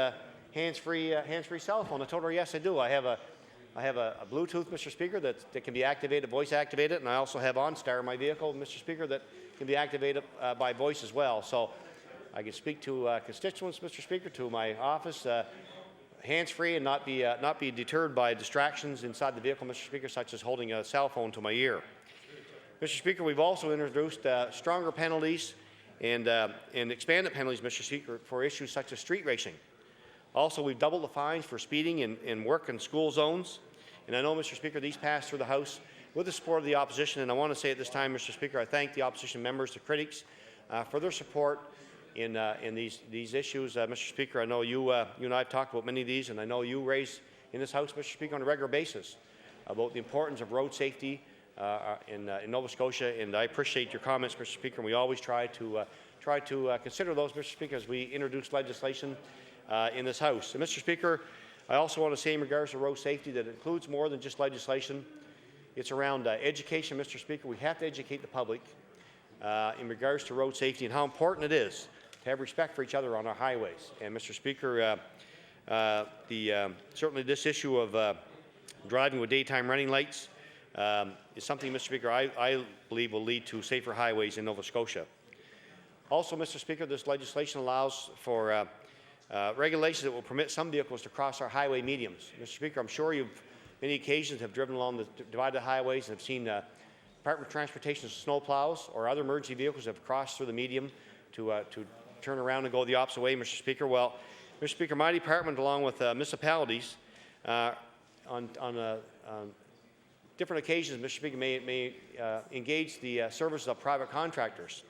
hands-free cell phone. I told her yes, I do. I have a Bluetooth, Mr. Speaker, that can be activated, voice activated, and I also have OnStar in my vehicle, Mr. Speaker, that can be activated by voice as well. So I can speak to constituents, Mr. Speaker, to my office, hands-free, and not be deterred by distractions inside the vehicle, Mr. Speaker, such as holding a cell phone to my ear. Mr. Speaker, we've also introduced stronger penalties and expanded penalties, Mr. Speaker, for issues such as street racing. Also, we've doubled the fines for speeding in work and school zones. And I know, Mr. Speaker, these passed through the House with the support of the opposition. And I want to say at this time, Mr. Speaker, I thank the opposition members, the critics, for their support in these issues. Mr. Speaker, I know you and I have talked about many of these, and I know you raise in this House, Mr. Speaker, on a regular basis about the importance of road safety in Nova Scotia. And I appreciate your comments, Mr. Speaker, and we always try to consider those, Mr. Speaker, as we introduce legislation in this House. And Mr. Speaker, I also want to say in regards to road safety that it includes more than just legislation. It's around education, Mr. Speaker. We have to educate the public in regards to road safety and how important it is to have respect for each other on our highways. And Mr. Speaker, certainly this issue of driving with daytime running lights is something, Mr. Speaker, I believe will lead to safer highways in Nova Scotia. Also, Mr. Speaker, this legislation allows for regulations that will permit some vehicles to cross our highway mediums. Mr. Speaker, I'm sure you've many occasions have driven along the divided highways and have seen Department of Transportation's snow plows or other emergency vehicles have crossed through the medium to turn around and go the opposite way, Mr. Speaker. Well, Mr. Speaker, my department, along with municipalities, on different occasions, Mr. Speaker, may engage the services of private contractors.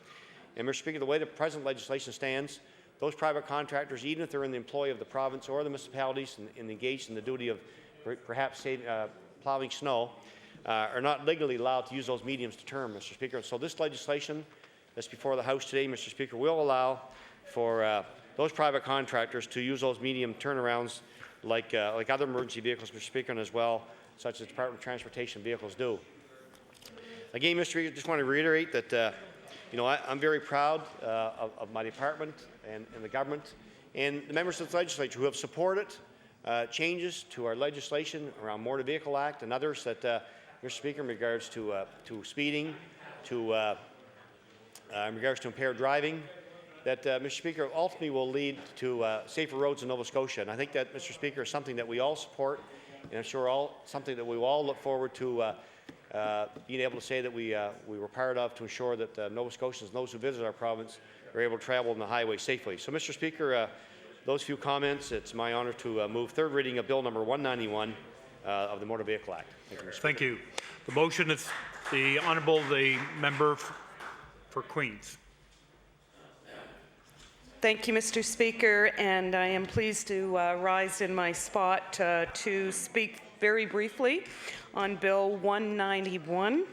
And Mr. Speaker, the way the present legislation stands, those private contractors, even if they're in the employ of the province or the municipalities and engaged in the duty of perhaps plowing snow, are not legally allowed to use those mediums to turn, Mr. Speaker. So this legislation that's before the House today, Mr. Speaker, will allow for those private contractors to use those medium turnarounds like other emergency vehicles, Mr. Speaker, and as well, such as Department of Transportation vehicles do. Again, Mr. Speaker, I just want to reiterate that I'm very proud of my department and the government and the members of the legislature who have supported changes to our legislation around Motor Vehicle Act and others that, Mr. Speaker, in regards to speeding, in regards to impaired driving, that, Mr. Speaker, ultimately will lead to safer roads in Nova Scotia. And I think that, Mr. Speaker, is something that we all support, and I'm sure something that we will all look forward to being able to say that we were part of to ensure that Nova Scotians and those who visit our province are able to travel on the highway safely. So, Mr. Speaker, those few comments, it's my honour to move third reading of Bill number 191 of the Motor Vehicle Act. Thank you, Mr. Thank you. The motion is the Honourable the member for Queens. Thank you, Mr. Speaker, and I am pleased to rise in my spot to speak very briefly on Bill 191.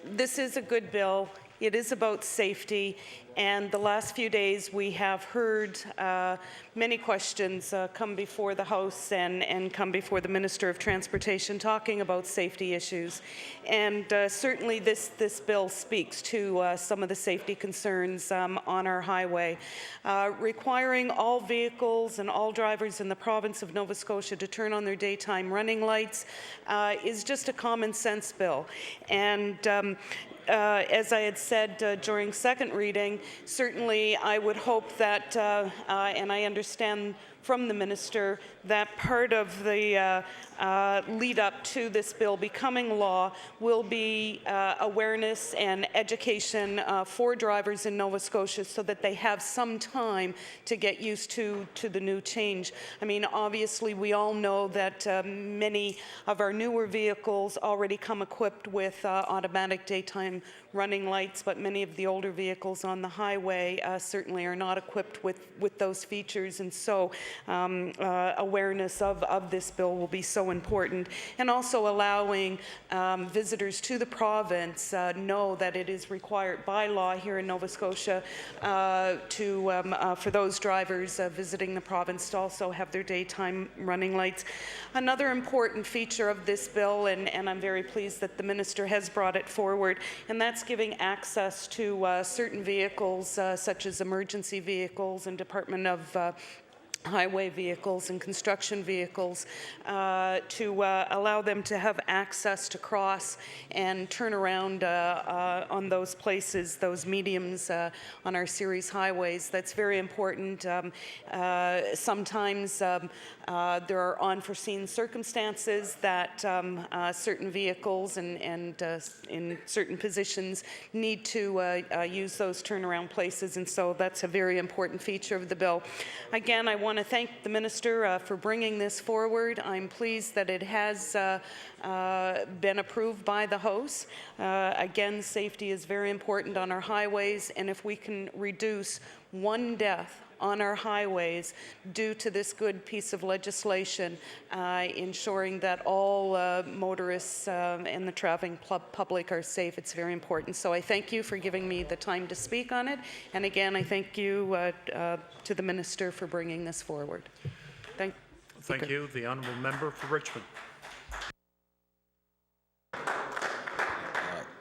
This is a good bill. It is about safety, and the last few days we have heard many questions come before the House and come before the Minister of Transportation talking about safety issues. And certainly this bill speaks to some of the safety concerns on our highway. Requiring all vehicles and all drivers in the province of Nova Scotia to turn on their daytime running lights is just a common sense bill. And as I had said during second reading, certainly I would hope that, and I understand from the Minister, that part of the lead up to this bill becoming law will be awareness and education for drivers in Nova Scotia so that they have some time to get used to the new change. I mean, obviously we all know that many of our newer vehicles already come equipped with automatic daytime running lights, but many of the older vehicles on the highway certainly are not equipped with those features, and so awareness of this bill will be so important, and also allowing visitors to the province know that it is required by law here in Nova Scotia for those drivers visiting the province to also have their daytime running lights. Another important feature of this bill, and I'm very pleased that the Minister has brought it forward, and that's giving access to certain vehicles such as emergency vehicles and Department of highway vehicles and construction vehicles to allow them to have access to cross and turn around on those places, those mediums on our series highways. That's very important. Sometimes there are unforeseen circumstances that certain vehicles and in certain positions need to use those turnaround places, and so that's a very important feature of the bill. Again, I want to thank the Minister for bringing this forward. I'm pleased that it has been approved by the House. Again, safety is very important on our highways, and if we can reduce one death on our highways due to this good piece of legislation, ensuring that all motorists and the traveling public are safe, it's very important. So I thank you for giving me the time to speak on it, and again I thank you to the Minister for bringing this forward. Thank you. The Honourable Member for Richmond.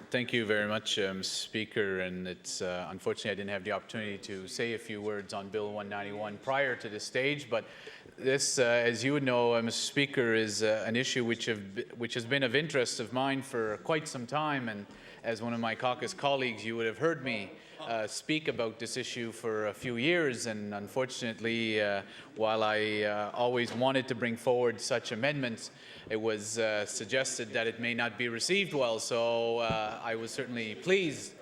Thank you very much, Speaker, and it's unfortunately I didn't have the opportunity to say a few words on Bill 191 prior to this stage, but this, as you would know, Mr. Speaker, is an issue which has been of interest of mine for quite some time, and as one of my caucus colleagues, you would have heard me speak about this issue for a few years, and unfortunately, while I always wanted to bring forward such amendments, it was suggested that it may not be received well, so I was certainly pleased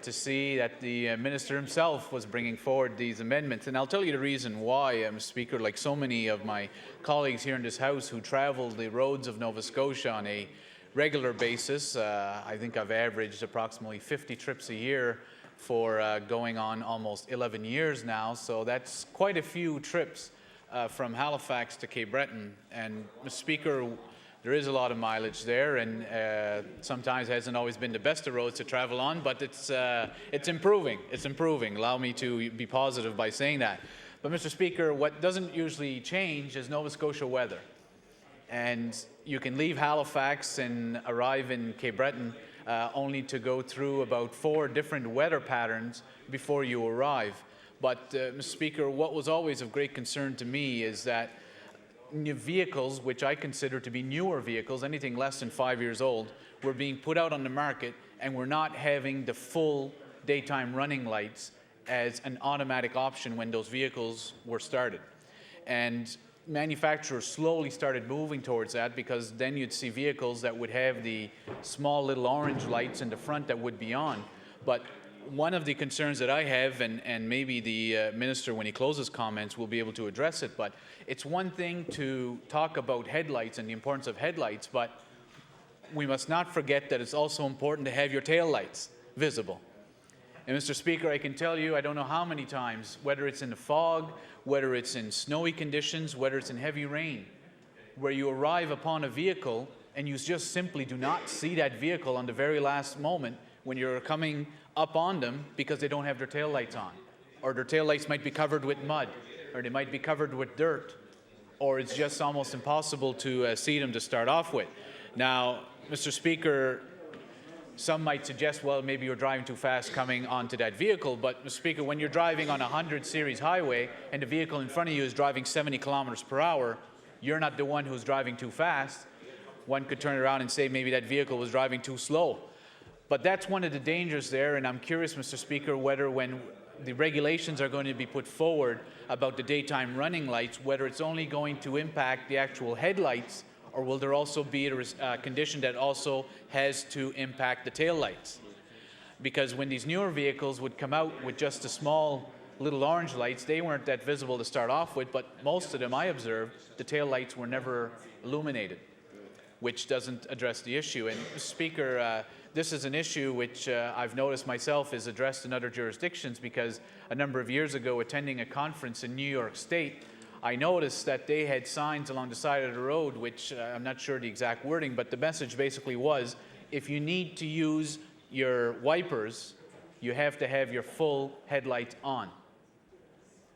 to see that the Minister himself was bringing forward these amendments. And I'll tell you the reason why, Mr. Speaker. Like so many of my colleagues here in this House who travel the roads of Nova Scotia on a regular basis, I think I've averaged approximately 50 trips a year for going on almost 11 years now, so that's quite a few trips from Halifax to Cape Breton. And, Mr. Speaker, there is a lot of mileage there, and sometimes hasn't always been the best of roads to travel on, but it's improving. It's improving. Allow me to be positive by saying that. But, Mr. Speaker, what doesn't usually change is Nova Scotia weather. And you can leave Halifax and arrive in Cape Breton only to go through about 4 different weather patterns before you arrive. But, Mr. Speaker, what was always of great concern to me is that new vehicles, which I consider to be newer vehicles, anything less than 5 years old, were being put out on the market and were not having the full daytime running lights as an automatic option when those vehicles were started. And manufacturers slowly started moving towards that, because then you'd see vehicles that would have the small little orange lights in the front that would be on. But one of the concerns that I have, and maybe the minister, when he closes comments, will be able to address it, but it's one thing to talk about headlights and the importance of headlights, but we must not forget that it's also important to have your tail lights visible. And Mr. Speaker, I can tell you, I don't know how many times, whether it's in the fog, whether it's in snowy conditions, whether it's in heavy rain, where you arrive upon a vehicle and you just simply do not see that vehicle on the very last moment when you're coming up on them because they don't have their tail lights on, or their tail lights might be covered with mud, or they might be covered with dirt, or it's just almost impossible to see them to start off with. Now, Mr. Speaker, some might suggest, well, maybe you're driving too fast coming onto that vehicle, but Mr. Speaker, when you're driving on a 100 series highway and the vehicle in front of you is driving 70 kilometers per hour, you're not the one who's driving too fast. One could turn around and say maybe that vehicle was driving too slow. But that's one of the dangers there, and I'm curious, Mr. Speaker, whether when the regulations are going to be put forward about the daytime running lights, whether it's only going to impact the actual headlights, or will there also be a condition that also has to impact the tail lights? Because when these newer vehicles would come out with just the small little orange lights, they weren't that visible to start off with, but most of them I observed, the tail lights were never illuminated, which doesn't address the issue. And Mr. Speaker, this is an issue which I've noticed myself is addressed in other jurisdictions, because a number of years ago, attending a conference in New York State, I noticed that they had signs along the side of the road, which I'm not sure the exact wording, but the message basically was, if you need to use your wipers, you have to have your full headlights on.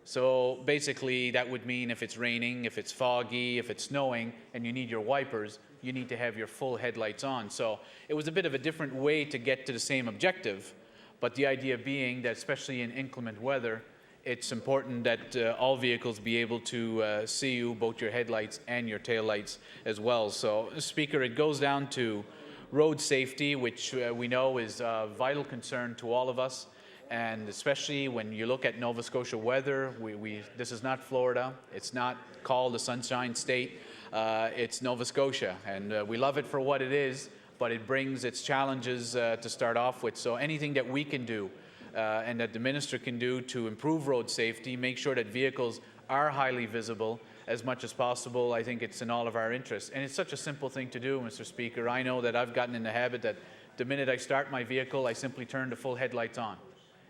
So basically that would mean if it's raining, if it's foggy, if it's snowing, and you need your wipers, you need to have your full headlights on. So it was a bit of a different way to get to the same objective, but the idea being that especially in inclement weather, it's important that all vehicles be able to see you, both your headlights and your taillights as well. So, Speaker, it goes down to road safety, which we know is a vital concern to all of us, and especially when you look at Nova Scotia weather, this is not Florida, it's not called the Sunshine State, it's Nova Scotia, and we love it for what it is, but it brings its challenges to start off with. So anything that we can do and that the minister can do to improve road safety, make sure that vehicles are highly visible as much as possible, I think it's in all of our interests. And it's such a simple thing to do, Mr. Speaker. I know that I've gotten in the habit that the minute I start my vehicle, I simply turn the full headlights on.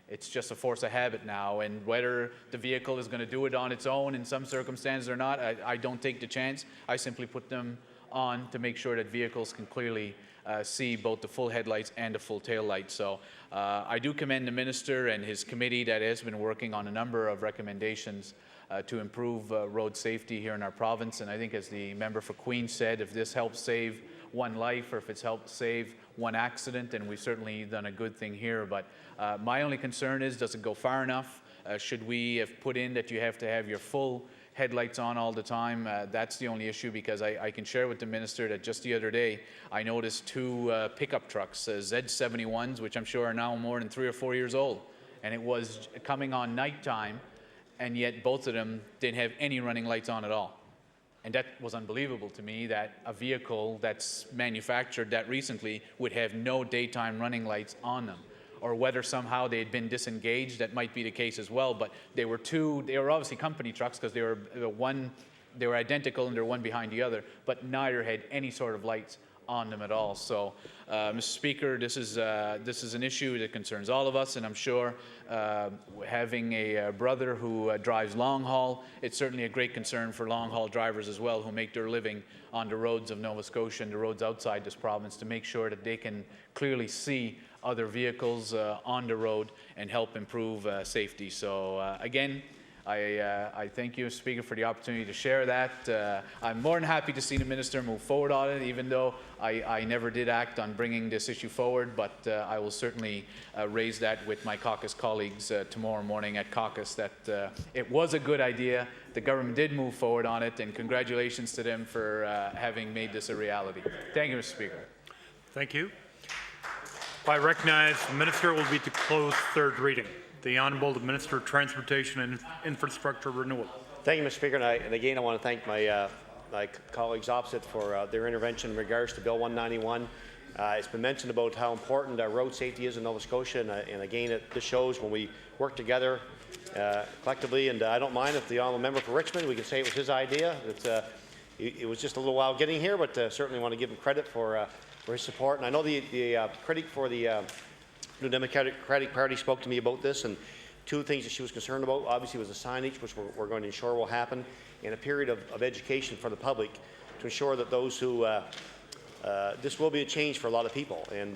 It's just a force of habit now, and whether the vehicle is going to do it on its own in some circumstances or not, I don't take the chance. I simply put them on to make sure that vehicles can clearly see both the full headlights and the full tail lights. So I do commend the minister and his committee that has been working on a number of recommendations to improve road safety here in our province. And I think, as the member for Queens said, if this helps save one life, or if it's helped save one accident, then we've certainly done a good thing here. But my only concern is, does it go far enough? Should we have put in that you have to have your full headlights on all the time? That's the only issue, because I can share with the minister that just the other day I noticed two pickup trucks, Z71s, which I'm sure are now more than 3 or 4 years old, and it was coming on nighttime, and yet both of them didn't have any running lights on at all. And that was unbelievable to me, that a vehicle that's manufactured that recently would have no daytime running lights on them. Or whether somehow they had been disengaged, that might be the case as well. But they were obviously company trucks, because they were identical and they're one behind the other, but neither had any sort of lights on them at all. So, Mr. Speaker, this is an issue that concerns all of us, and I'm sure having a brother who drives long haul, it's certainly a great concern for long haul drivers as well, who make their living on the roads of Nova Scotia and the roads outside this province, to make sure that they can clearly see other vehicles on the road and help improve safety. So again, I thank you, Speaker, for the opportunity to share that. I'm more than happy to see the minister move forward on it, even though I never did act on bringing this issue forward, but I will certainly raise that with my caucus colleagues tomorrow morning at caucus, that it was a good idea. The government did move forward on it, and congratulations to them for having made this a reality. Thank you, Mr. Speaker. Thank you. I recognize the minister will be to close third reading. The Honourable Minister of Transportation and Infrastructure Renewal. Thank you, Mr. Speaker. And again, I want to thank my colleagues opposite for their intervention in regards to Bill 191. It's been mentioned about how important road safety is in Nova Scotia, and again, this shows when we work together collectively. And I don't mind if the honourable member for Richmond, we can say it was his idea. It was just a little while getting here, but certainly want to give him credit for his support. And I know the critic for the New Democratic Party spoke to me about this, and two things that she was concerned about obviously was the signage, which we're going to ensure will happen, and a period of education for the public to ensure that those who this will be a change for a lot of people, and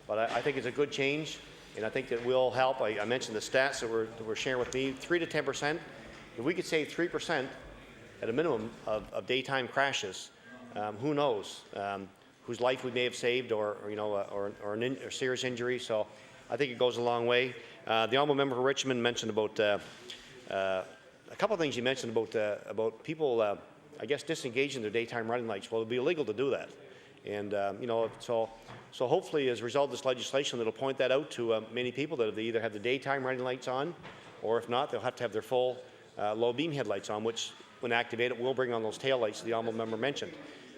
but I think it's a good change, and I think that will help. I mentioned the stats that were sharing with me, 3 to 10%. If we could save 3% at a minimum of daytime crashes, who knows whose life we may have saved, or a serious injury. So I think it goes a long way. The honourable member for Richmond mentioned about a couple of things. He mentioned about people, I guess, disengaging their daytime running lights. Well, it'll be illegal to do that, and so hopefully, as a result of this legislation, it'll point that out to many people that they either have the daytime running lights on, or if not, they'll have to have their full low beam headlights on, which, when activated, will bring on those tail lights the honourable member mentioned.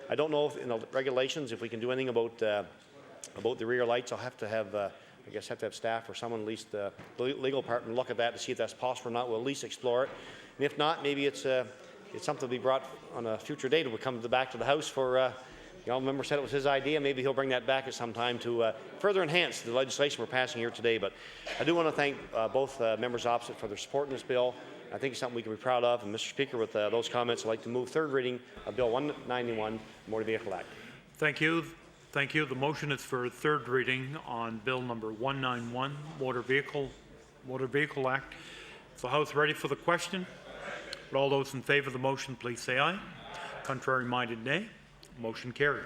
I don't know if in the regulations if we can do anything about the rear lights. I'll have to have I guess have to have staff or someone, at least the legal department, look at that to see if that's possible or not. We'll at least explore it, and if not, maybe it's something to be brought on a future date. We'll come back to the House for. The honourable member said it was his idea. Maybe he'll bring that back at some time to further enhance the legislation we're passing here today. But I do want to thank both members opposite for their support in this bill. I think it's something we can be proud of. And Mr. Speaker, with those comments, I'd like to move third reading of Bill 191, Motor Vehicle Act. Thank you. Thank you. The motion is for third reading on Bill number 191, Motor Vehicle Act. Is the House ready for the question? Would all those in favour of the motion please say aye. Contrary minded, nay. Motion carried.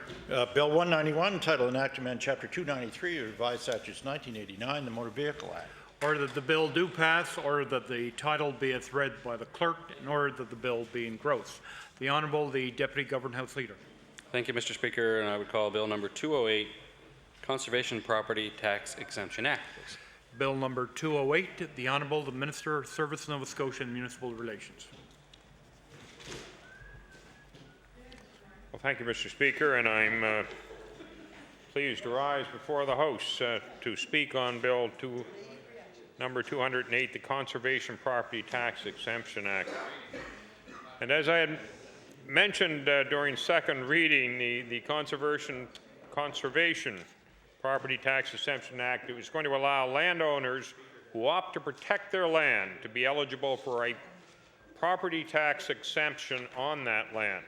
Bill 191, title and act to amend Chapter 293 of Revised Statutes 1989, the Motor Vehicle Act. Order that the bill do pass, order that the title be as read by the clerk, in order that the bill be engrossed. The Honourable, the Deputy Government House Leader. Thank you, Mr. Speaker, and I would call Bill number 208, Conservation Property Tax Exemption Act, please. Bill number 208, the Honourable, the Minister of Service, Nova Scotia and Municipal Relations. Well, thank you, Mr. Speaker, and I'm pleased to rise before the House to speak on Bill number 208, the Conservation Property Tax Exemption Act. And as I had mentioned during second reading, the Conservation Property Tax Exemption Act, it was going to allow landowners who opt to protect their land to be eligible for a property tax exemption on that land.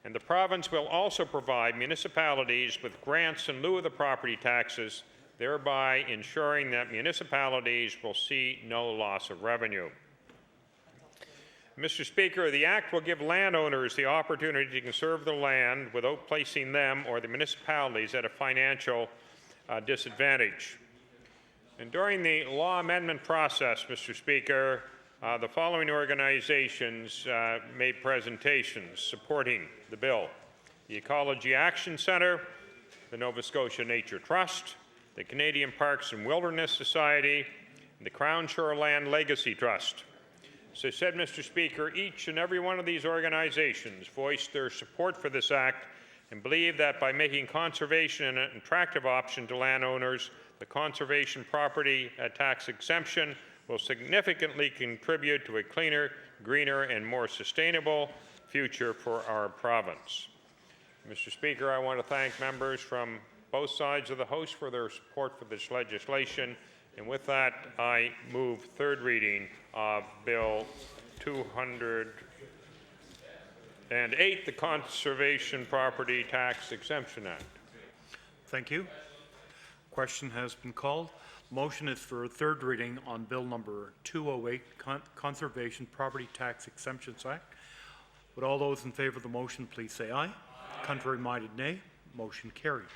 And the province will also provide municipalities with grants in lieu of the property taxes, thereby ensuring that municipalities will see no loss of revenue. Mr. Speaker, the Act will give landowners the opportunity to conserve their land without placing them or the municipalities at a financial disadvantage. And during the law amendment process, Mr. Speaker, the following organizations made presentations supporting the bill: the Ecology Action Centre, the Nova Scotia Nature Trust, the Canadian Parks and Wilderness Society, and the Crown Shoreland Legacy Trust. As I said, Mr. Speaker, each and every one of these organizations voiced their support for this act and believe that by making conservation an attractive option to landowners, the conservation property tax exemption will significantly contribute to a cleaner, greener, and more sustainable future for our province. Mr. Speaker, I want to thank members from both sides of the House for their support for this legislation. And with that, I move third reading of Bill 208, the Conservation Property Tax Exemption Act. Thank you. Question has been called. Motion is for third reading on Bill number 208, Conservation Property Tax Exemptions Act. Would all those in favour of the motion please say aye. Contrary minded, nay. Motion carried.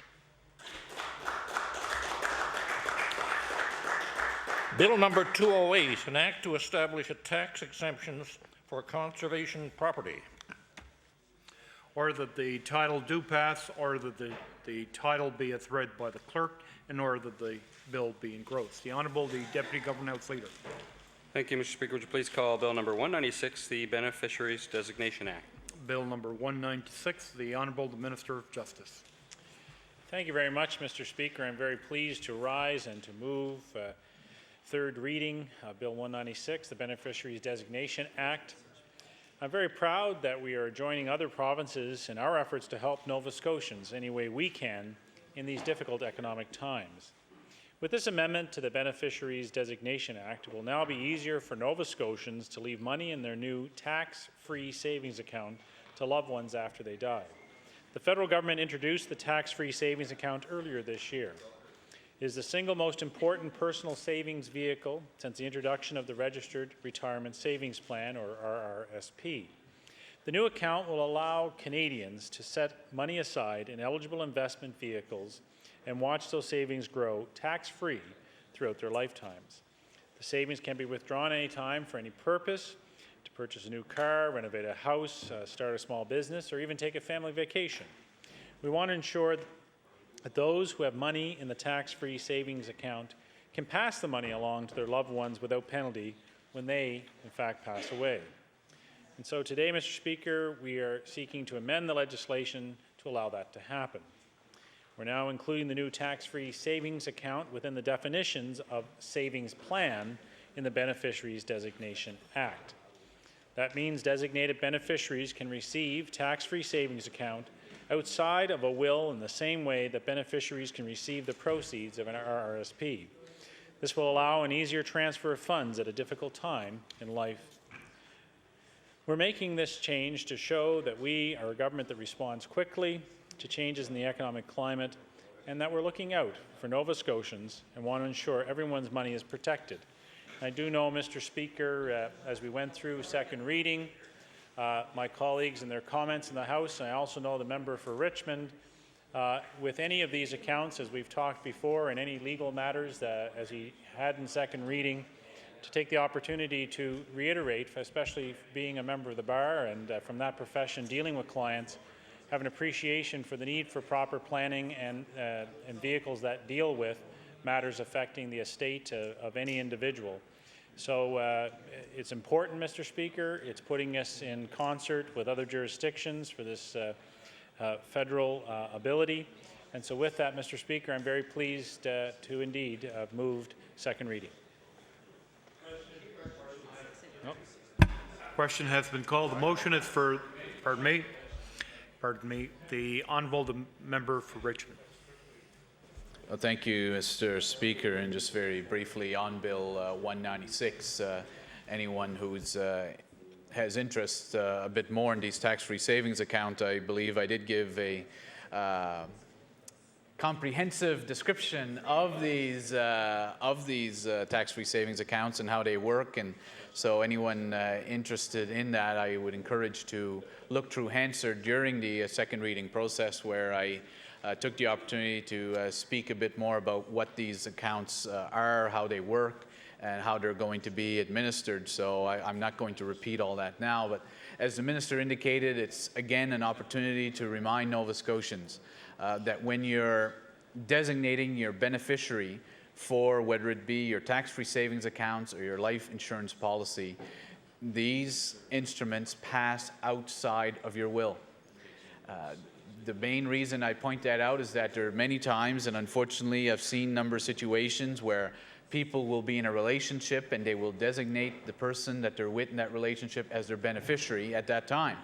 Bill number 208, an act to establish a tax exemptions for conservation property. Order that the title do pass, order that the title be as read by the clerk, in order that the bill be engrossed. The Honourable, the Deputy Government House Leader. Thank you, Mr. Speaker. Would you please call Bill number 196, the Beneficiaries Designation Act? Bill number 196, the Honourable, the Minister of Justice. Thank you very much, Mr. Speaker. I'm very pleased to rise and to move third reading Bill 196, the Beneficiaries Designation Act. I'm very proud that we are joining other provinces in our efforts to help Nova Scotians any way we can in these difficult economic times. With this amendment to the Beneficiaries Designation Act, it will now be easier for Nova Scotians to leave money in their new tax-free savings account to loved ones after they die. The federal government introduced the tax-free savings account earlier this year. It is the single most important personal savings vehicle since the introduction of the Registered Retirement Savings Plan, or RRSP. The new account will allow Canadians to set money aside in eligible investment vehicles and watch those savings grow tax-free throughout their lifetimes. The savings can be withdrawn anytime for any purpose, to purchase a new car, renovate a house, start a small business, or even take a family vacation. We want to ensure that those who have money in the tax-free savings account can pass the money along to their loved ones without penalty when they, in fact, pass away. And so today, Mr. Speaker, we are seeking to amend the legislation to allow that to happen. We're now including the new tax-free savings account within the definitions of savings plan in the Beneficiaries Designation Act. That means designated beneficiaries can receive tax-free savings account outside of a will in the same way that beneficiaries can receive the proceeds of an RRSP. This will allow an easier transfer of funds at a difficult time in life. We're making this change to show that we are a government that responds quickly to changes in the economic climate, and that we're looking out for Nova Scotians and want to ensure everyone's money is protected. I do know, Mr. Speaker, as we went through second reading, my colleagues and their comments in the House, and I also know the member for Richmond, with any of these accounts, as we've talked before, and any legal matters as he had in second reading, to take the opportunity to reiterate, especially being a member of the bar and from that profession dealing with clients, have an appreciation for the need for proper planning and vehicles that deal with matters affecting the estate of any individual. So it's important, Mr. Speaker. It's putting us in concert with other jurisdictions for this federal ability. And so with that, Mr. Speaker, I'm very pleased to indeed have moved second reading. Question has been called. The motion is for, the honourable member for Richmond. Well, thank you, Mr. Speaker. And just very briefly on Bill 196, anyone who's has interest a bit more in these tax-free savings account, I believe I did give a comprehensive description of these tax-free savings accounts and how they work. And so anyone interested in that, I would encourage to look through Hansard during the second reading process, where I took the opportunity to speak a bit more about what these accounts are, how they work, and how they're going to be administered. So I'm not going to repeat all that now, but as the Minister indicated, it's again an opportunity to remind Nova Scotians that when you're designating your beneficiary for whether it be your tax-free savings accounts or your life insurance policy, these instruments pass outside of your will. The main reason I point that out is that there are many times, and unfortunately I've seen a number of situations where people will be in a relationship and they will designate the person that they're with in that relationship as their beneficiary at that time.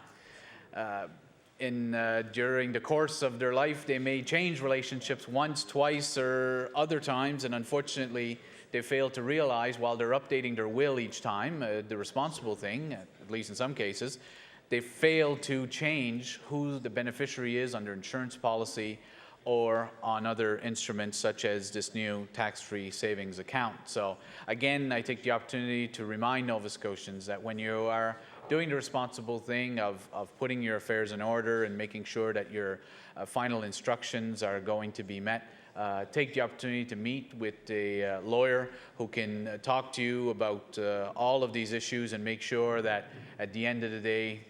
During the course of their life, they may change relationships once, twice, or other times, and unfortunately, they fail to realize while they're updating their will each time, the responsible thing, at least in some cases, they fail to change who the beneficiary is on their insurance policy or on other instruments such as this new tax-free savings account. So again, I take the opportunity to remind Nova Scotians that when you are doing the responsible thing of putting your affairs in order and making sure that your final instructions are going to be met, take the opportunity to meet with a lawyer who can talk to you about all of these issues and make sure that at the end of the day,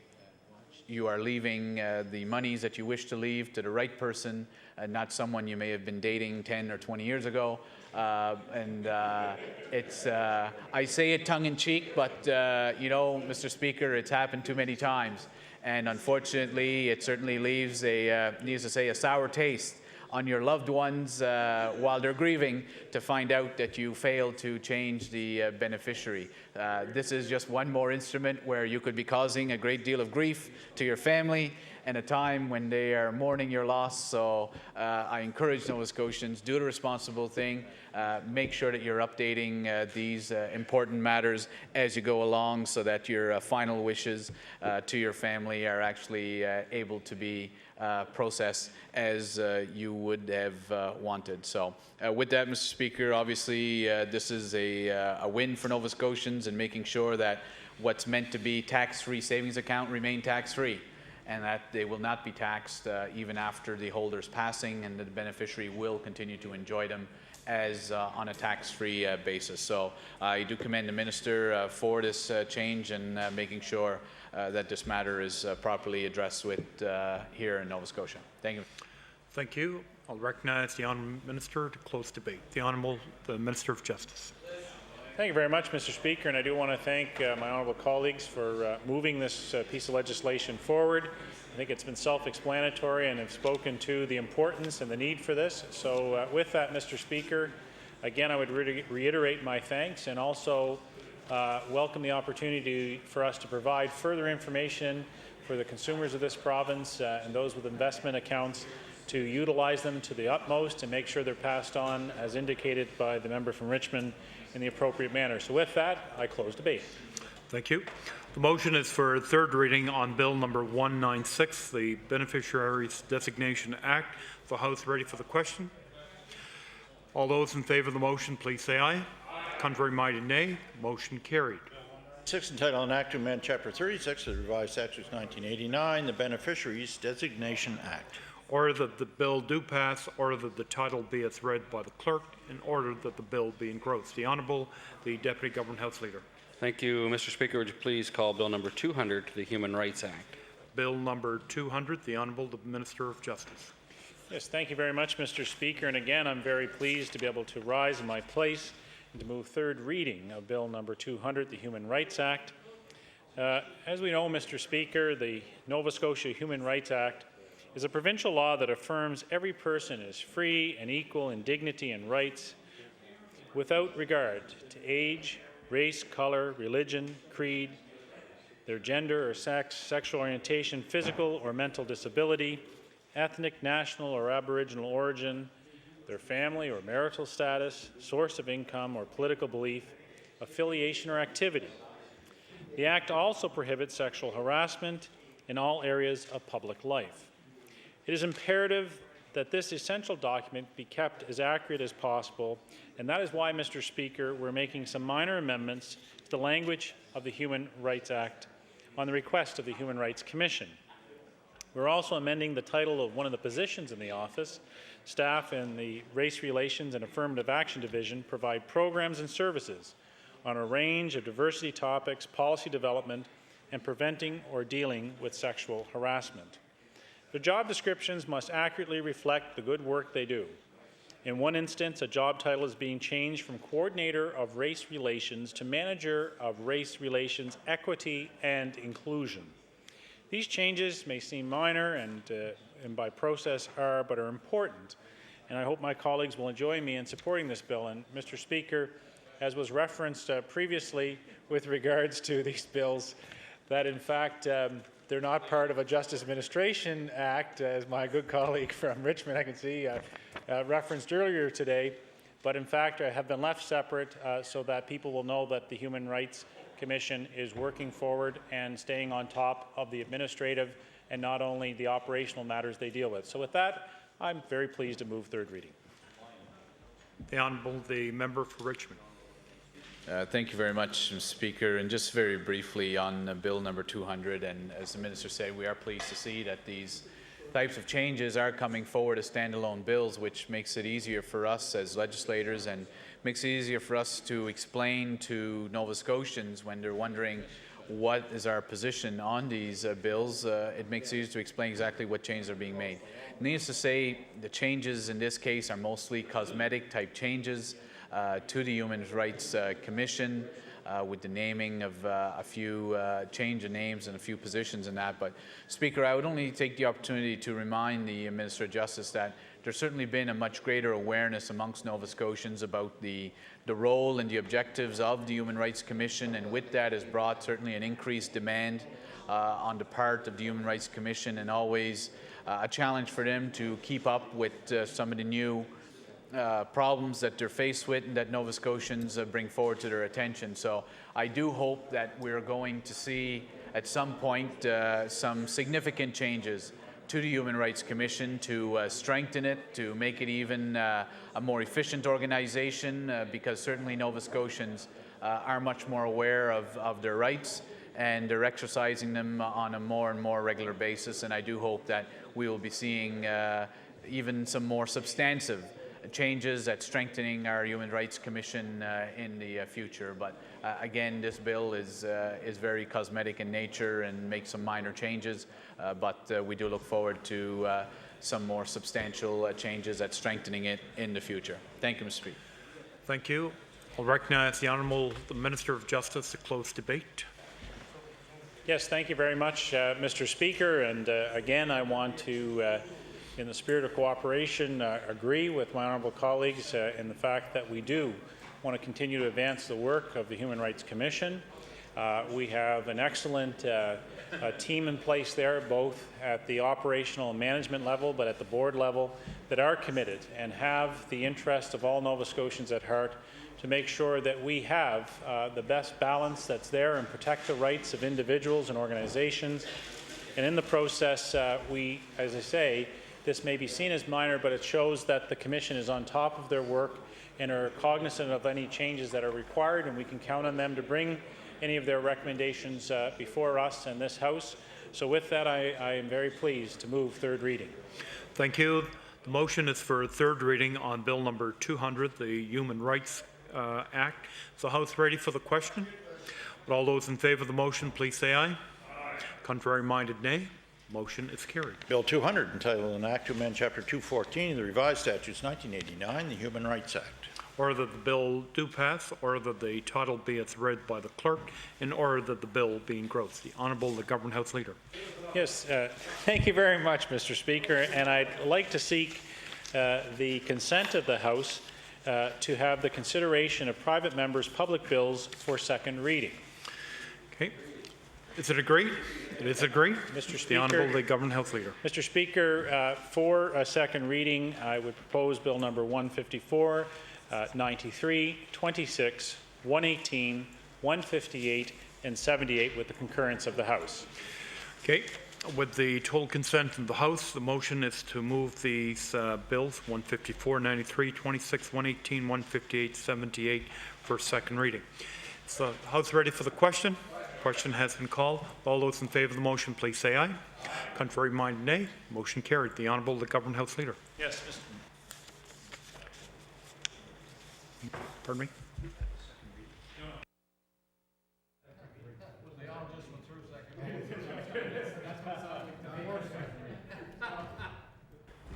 you are leaving the monies that you wish to leave to the right person, not someone you may have been dating 10 or 20 years ago. It's, I say it tongue-in-cheek, but you know, Mr. Speaker, it's happened too many times. And unfortunately, it certainly leaves a, needs to say, a sour taste on your loved ones while they're grieving to find out that you failed to change the beneficiary. This is just one more instrument where you could be causing a great deal of grief to your family in a time when they are mourning your loss. So I encourage Nova Scotians, do the responsible thing. Make sure that you're updating these important matters as you go along so that your final wishes to your family are actually able to be processed as you would have wanted. So with that, Mr. Speaker, obviously this is a win for Nova Scotians in making sure that what's meant to be tax-free savings account remain tax-free, and that they will not be taxed even after the holder's passing, and the beneficiary will continue to enjoy them as on a tax-free basis. So I do commend the Minister for this change and making sure that this matter is properly addressed with here in Nova Scotia. Thank you. Thank you. I'll recognize the Honourable Minister to close debate. The Minister of Justice. Thank you very much, Mr. Speaker, and I do want to thank my honourable colleagues for moving this piece of legislation forward. I think it's been self-explanatory and have spoken to the importance and the need for this. So with that, Mr. Speaker, again, I would reiterate my thanks and also welcome the opportunity for us to provide further information for the consumers of this province and those with investment accounts to utilize them to the utmost and make sure they're passed on as indicated by the member from Richmond in the appropriate manner. So with that, I close debate. Thank you. The motion is for third reading on Bill number 196, the Beneficiaries Designation Act. Is the House ready for the question? All those in favour of the motion, please say aye. Aye. Contrary-minded, nay. Motion carried. 6, entitled an act to amend Chapter 36 of the Revised Statutes 1989, the Beneficiaries Designation Act. Order that the bill do pass. Order that the title be as read by the clerk. In order that the bill be engrossed. The Honourable, the Deputy Government House Leader. Thank you, Mr. Speaker. Would you please call Bill number 200 to the Human Rights Act? Bill number 200, the Honourable, the Minister of Justice. Yes, thank you very much, Mr. Speaker. And again, I'm very pleased to be able to rise in my place and to move third reading of Bill number 200, the Human Rights Act. As we know, Mr. Speaker, the Nova Scotia Human Rights Act is a provincial law that affirms every person is free and equal in dignity and rights without regard to age, race, color, religion, creed, their gender or sex, sexual orientation, physical or mental disability, ethnic, national, or Aboriginal origin, their family or marital status, source of income or political belief, affiliation or activity. The Act also prohibits sexual harassment in all areas of public life. It is imperative that this essential document be kept as accurate as possible, and that is why, Mr. Speaker, we're making some minor amendments to the language of the Human Rights Act on the request of the Human Rights Commission. We're also amending the title of one of the positions in the office. Staff in the Race Relations and Affirmative Action Division provide programs and services on a range of diversity topics, policy development, and preventing or dealing with sexual harassment. The job descriptions must accurately reflect the good work they do. In one instance, a job title is being changed from Coordinator of Race Relations to Manager of Race Relations, Equity and Inclusion. These changes may seem minor and by process but are important, and I hope my colleagues will join me in supporting this bill. And Mr. Speaker, as was referenced previously with regards to these bills, that in fact they're not part of a Justice Administration Act, as my good colleague from Richmond, I can see, referenced earlier today, but in fact have been left separate so that people will know that the Human Rights Commission is working forward and staying on top of the administrative and not only the operational matters they deal with. So with that, I'm very pleased to move third reading. The Honourable, the Member for Richmond. Thank you very much, Mr. Speaker. And just very briefly on Bill number 200, and as the Minister said, we are pleased to see that these types of changes are coming forward as standalone bills, which makes it easier for us as legislators and makes it easier for us to explain to Nova Scotians when they're wondering what is our position on these bills. It makes it easier to explain exactly what changes are being made. Needless to say, the changes in this case are mostly cosmetic type changes to the Human Rights Commission with the naming of a few change of names and a few positions in that. But Speaker, I would only take the opportunity to remind the Minister of Justice that there's certainly been a much greater awareness amongst Nova Scotians about the role and the objectives of the Human Rights Commission, and with that has brought certainly an increased demand on the part of the Human Rights Commission, and always a challenge for them to keep up with some of the new problems that they're faced with and that Nova Scotians bring forward to their attention. So I do hope that we're going to see at some point some significant changes to the Human Rights Commission to strengthen it, to make it even a more efficient organization, because certainly Nova Scotians are much more aware of their rights, and they're exercising them on a more and more regular basis. And I do hope that we will be seeing even some more substantive changes at strengthening our Human Rights Commission in the future. But again, this bill is very cosmetic in nature and makes some minor changes, but we do look forward to some more substantial changes at strengthening it in the future. Thank you, Mr. Speaker. Thank you. I'll recognize the Honourable Minister of Justice to close debate. Yes, thank you very much, Mr. Speaker. And again, I want to in the spirit of cooperation, agree with my honourable colleagues in the fact that we do want to continue to advance the work of the Human Rights Commission. We have an excellent team in place there, both at the operational and management level, but at the board level, that are committed and have the interest of all Nova Scotians at heart to make sure that we have the best balance that's there and protect the rights of individuals and organizations. And in the process, we, as I say, this may be seen as minor, but it shows that the Commission is on top of their work and are cognizant of any changes that are required, and we can count on them to bring any of their recommendations before us and this House. So with that, I am very pleased to move third reading. Thank you. The motion is for third reading on Bill number 200, the Human Rights Act. Is the House ready for the question? Would all those in favour of the motion please say aye. Aye. Contrary-minded, nay. Motion is carried. Bill 200, entitled An Act to Amend Chapter 214 of the Revised Statutes 1989, the Human Rights Act. Order that the bill do pass, order that the title be as read by the clerk, in order that the bill be engrossed. The Honourable the Government House Leader. Yes, thank you very much, Mr. Speaker, and I'd like to seek the consent of the House to have the consideration of private members' public bills for second reading. Okay. Is it agreed? It is agreed. Mr. Speaker, the Honourable the Government House Leader. Mr. Speaker, for a second reading, I would propose Bill number 154, 93, 26, 118, 158, and 78 with the concurrence of the House. Okay. With the total consent of the House, the motion is to move these bills 154, 93, 26, 118, 158, 78 for second reading. Is the House ready for the question? Question has been called. All those in favour of the motion, please say aye. Contrary-minded, nay. Motion carried. The Honourable the Government House Leader. Yes, Mr. Pardon me?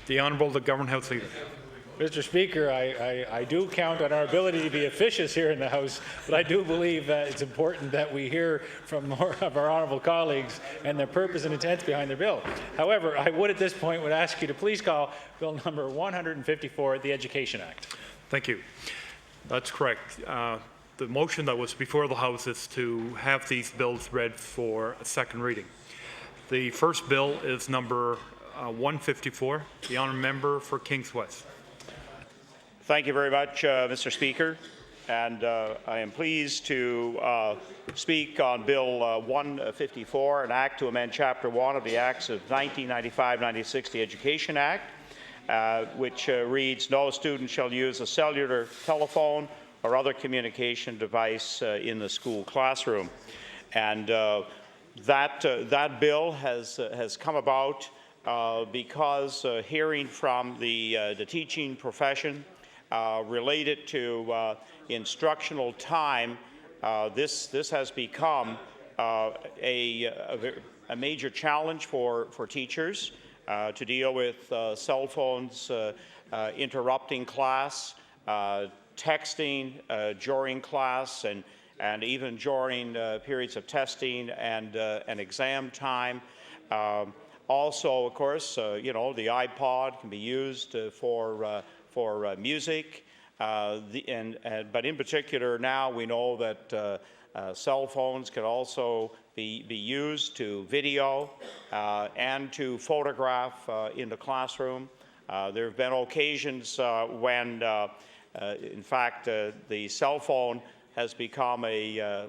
The Honourable the Government House Leader. Mr. Speaker, I do count on our ability to be officious here in the House, but I do believe that it's important that we hear from more of our honourable colleagues and their purpose and intent behind their bill. However, I would at this point would ask you to please call Bill number 154, the Education Act. Thank you. That's correct. The motion that was before the House is to have these bills read for a second reading. The first bill is number 154. The honourable member for Kings West. Thank you very much, Mr. Speaker. And I am pleased to speak on Bill 154, an act to amend Chapter 1 of the Acts of 1995-96, the Education Act, which reads, no student shall use a cellular telephone or other communication device in the school classroom. And that bill has come about because hearing from the teaching profession related to instructional time, this has become a major challenge for teachers to deal with cell phones interrupting class, texting during class, and even during periods of testing and exam time. Also, of course, you know, the iPod can be used for music, but in particular now we know that cell phones can also be used to video and to photograph in the classroom. There have been occasions when, in fact, the cell phone has become a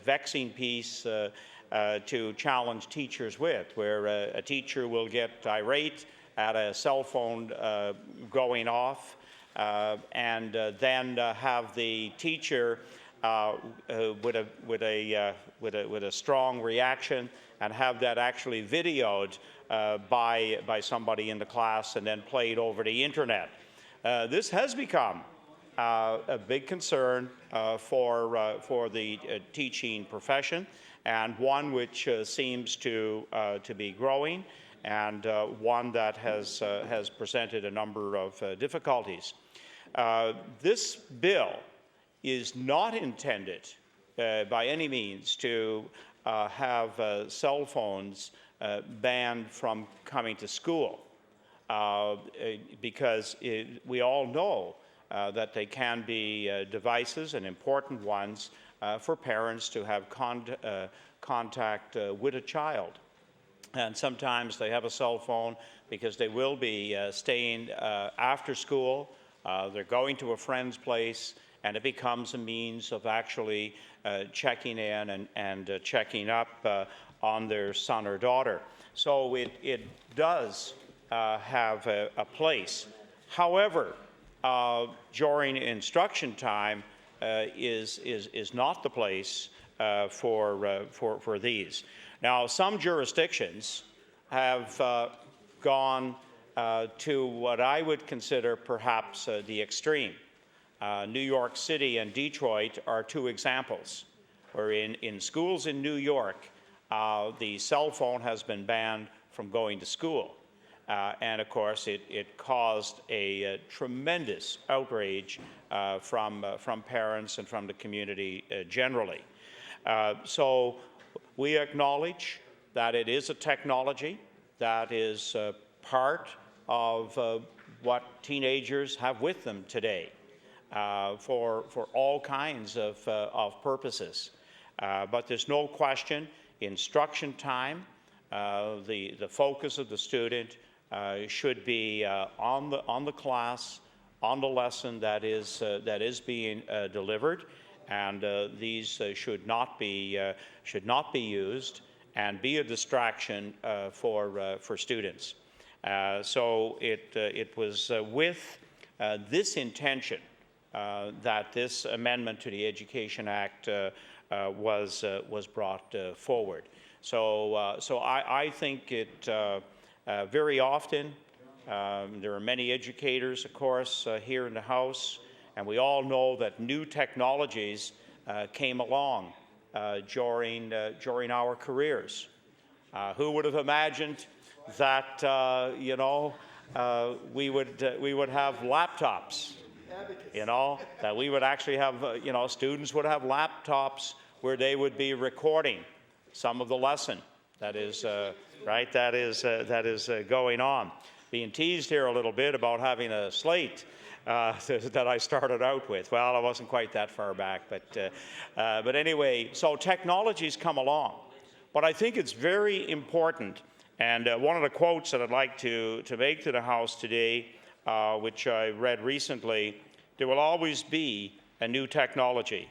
vexing piece to challenge teachers with, where a teacher will get irate at a cell phone going off and then have the teacher with a strong reaction and have that actually videoed by somebody in the class and then played over the internet. This has become a big concern for the teaching profession, and one which seems to be growing, and one that has presented a number of difficulties. This bill is not intended by any means to have cell phones banned from coming to school, because we all know that they can be devices, and important ones, for parents to have contact with a child. And sometimes they have a cell phone because they will be staying after school, they're going to a friend's place, and it becomes a means of actually checking in and checking up on their son or daughter. So it does have a place. However, during instruction time is not the place for these. Now, some jurisdictions have gone to what I would consider perhaps the extreme. New York City and Detroit are two examples, where in schools in New York, the cell phone has been banned from going to school. And of course, it caused a tremendous outrage from parents and from the community generally. So we acknowledge that it is a technology that is part of what teenagers have with them today for all kinds of purposes. But there's no question, instruction time, the focus of the student should be on the class, on the lesson that is being delivered, and these should not be used and be a distraction for students. So it was with this intention that this amendment to the Education Act was brought forward. So I think it very often, there are many educators, of course, here in the House, and we all know that new technologies came along during our careers. Who would have imagined that we would have laptops? That we would actually have students would have laptops where they would be recording some of the lesson that is right, that is going on. Being teased here a little bit about having a slate that I started out with. Well, I wasn't quite that far back, but anyway, so technologies come along. But I think it's very important, and one of the quotes that I'd like to make to the House today, which I read recently, there will always be a new technology.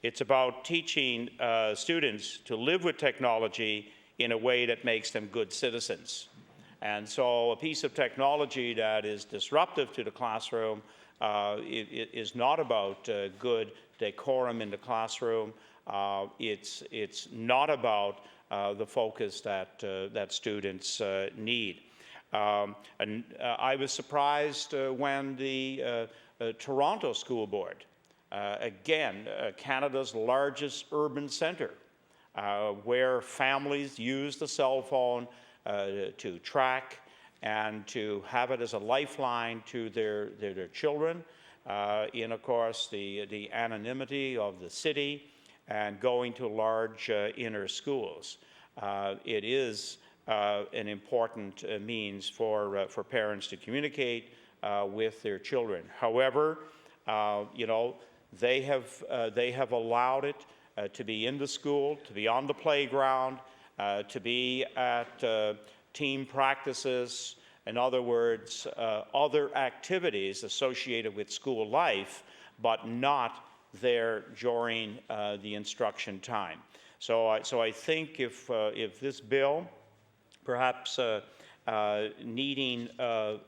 It's about teaching students to live with technology in a way that makes them good citizens. And so a piece of technology that is disruptive to the classroom is not about good decorum in the classroom. It's not about the focus that students need. And I was surprised when the Toronto School Board, again, Canada's largest urban center, where families use the cell phone to track and to have it as a lifeline to their children in, of course, the anonymity of the city and going to large inner schools. It is an important means for parents to communicate with their children. However, you know, they have allowed it to be in the school, to be on the playground, to be at team practices. In other words, other activities associated with school life, but not there during the instruction time. So I think if this bill, perhaps needing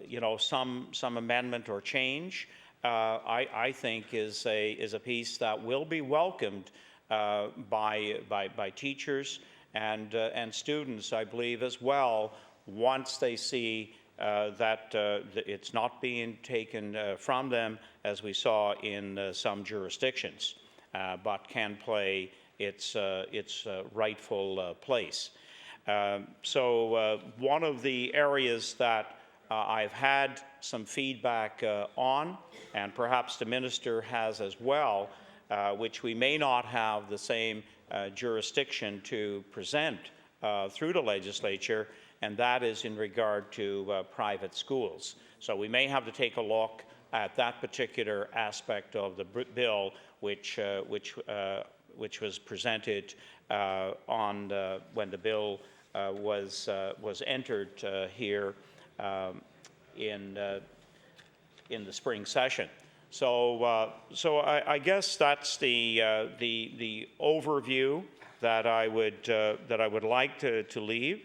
you know, some amendment or change, I think is a piece that will be welcomed by teachers and students, I believe, as well, once they see that it's not being taken from them, as we saw in some jurisdictions, but can play its rightful place. So one of the areas that I've had some feedback on, and perhaps the minister has as well, which we may not have the same jurisdiction to present through the legislature, and that is in regard to private schools. So we may have to take a look at that particular aspect of the bill, which was presented on when the bill was entered here in the spring session. So I guess that's the overview that I would like to leave.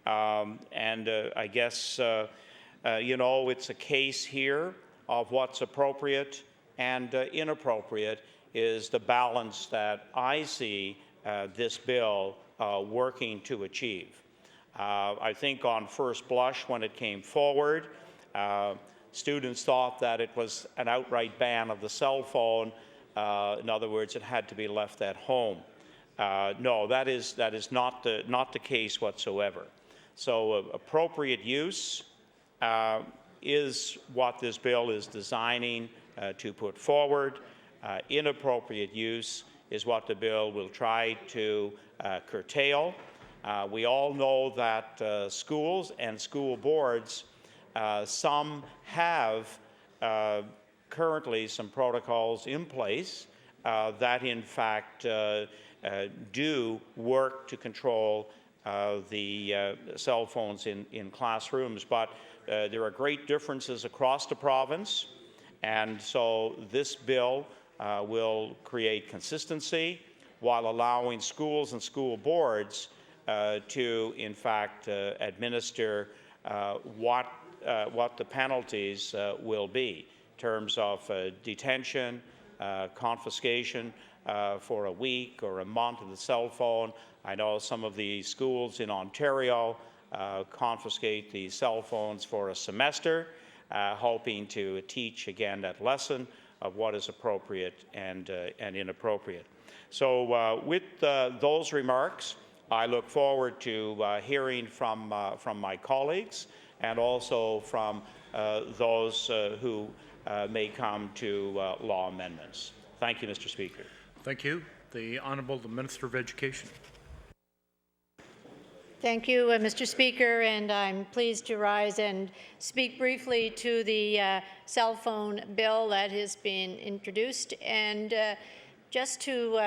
And I guess you know, it's a case here of what's appropriate and inappropriate is the balance that I see this bill working to achieve. I think on first blush when it came forward, students thought that it was an outright ban of the cell phone. In other words, it had to be left at home. No, that is not the case whatsoever. So appropriate use is what this bill is designing to put forward. Inappropriate use is what the bill will try to curtail. We all know that schools and school boards, some have currently some protocols in place that in fact do work to control the cell phones in classrooms, but there are great differences across the province, and so this bill will create consistency while allowing schools and school boards to in fact administer what the penalties will be in terms of detention, confiscation for a week or a month of the cell phone. I know some of the schools in Ontario confiscate the cell phones for a semester, hoping to teach again that lesson of what is appropriate and inappropriate. So with those remarks, I look forward to hearing from my colleagues and also from those who may come to law amendments. Thank you, Mr. Speaker. Thank you. The Honourable the Minister of Education. Thank you, Mr. Speaker, and I'm pleased to rise and speak briefly to the cell phone bill that has been introduced, and just to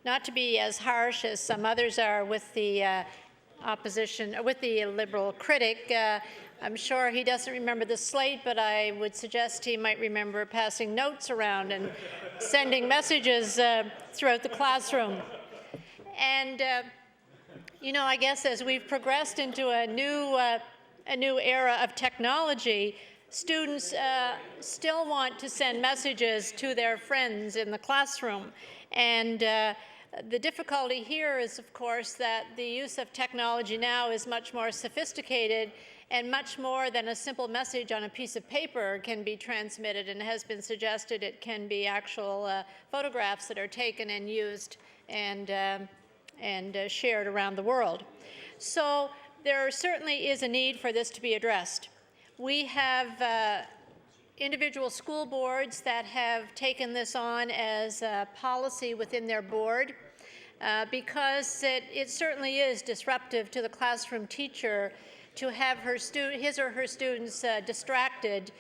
not to be as harsh as some others are with the opposition, with the Liberal critic. I'm sure he doesn't remember the slate, but I would suggest he might remember passing notes around and sending messages throughout the classroom. And you know, I guess as we've progressed into a new era of technology, students still want to send messages to their friends in the classroom. And the difficulty here is, of course, that the use of technology now is much more sophisticated, and much more than a simple message on a piece of paper can be transmitted, and has been suggested it can be actual photographs that are taken and used and shared around the world. So there certainly is a need for this to be addressed. We have individual school boards that have taken this on as a policy within their board. because it certainly is disruptive to the classroom teacher to have his or her students distracted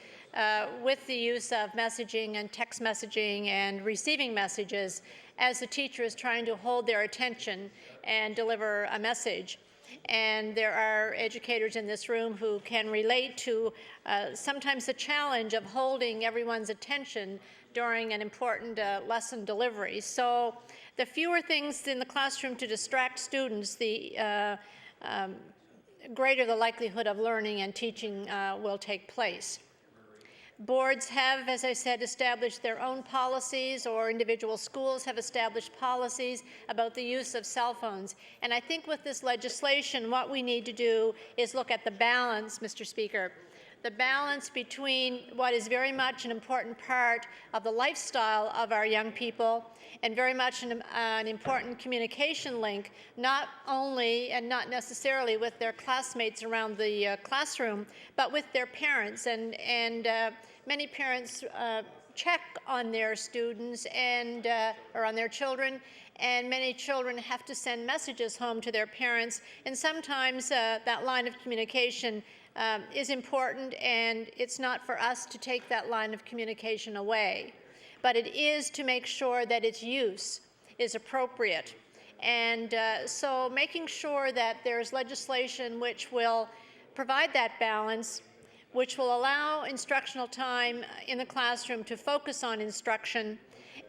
with the use of messaging and text messaging and receiving messages as the teacher is trying to hold their attention and deliver a message. And there are educators in this room who can relate to sometimes the challenge of holding everyone's attention during an important lesson delivery. So the fewer things in the classroom to distract students, the greater the likelihood of learning and teaching will take place. Boards have, as I said, established their own policies, or individual schools have established policies about the use of cell phones. And I think with this legislation, what we need to do is look at the balance, Mr. Speaker, the balance between what is very much an important part of the lifestyle of our young people and very much an important communication link, not only and not necessarily with their classmates around the classroom, but with their parents. And many parents check on their students and or on their children, and many children have to send messages home to their parents, and sometimes that line of communication is important, and it's not for us to take that line of communication away, but it is to make sure that its use is appropriate. And so making sure that there's legislation which will provide that balance, which will allow instructional time in the classroom to focus on instruction,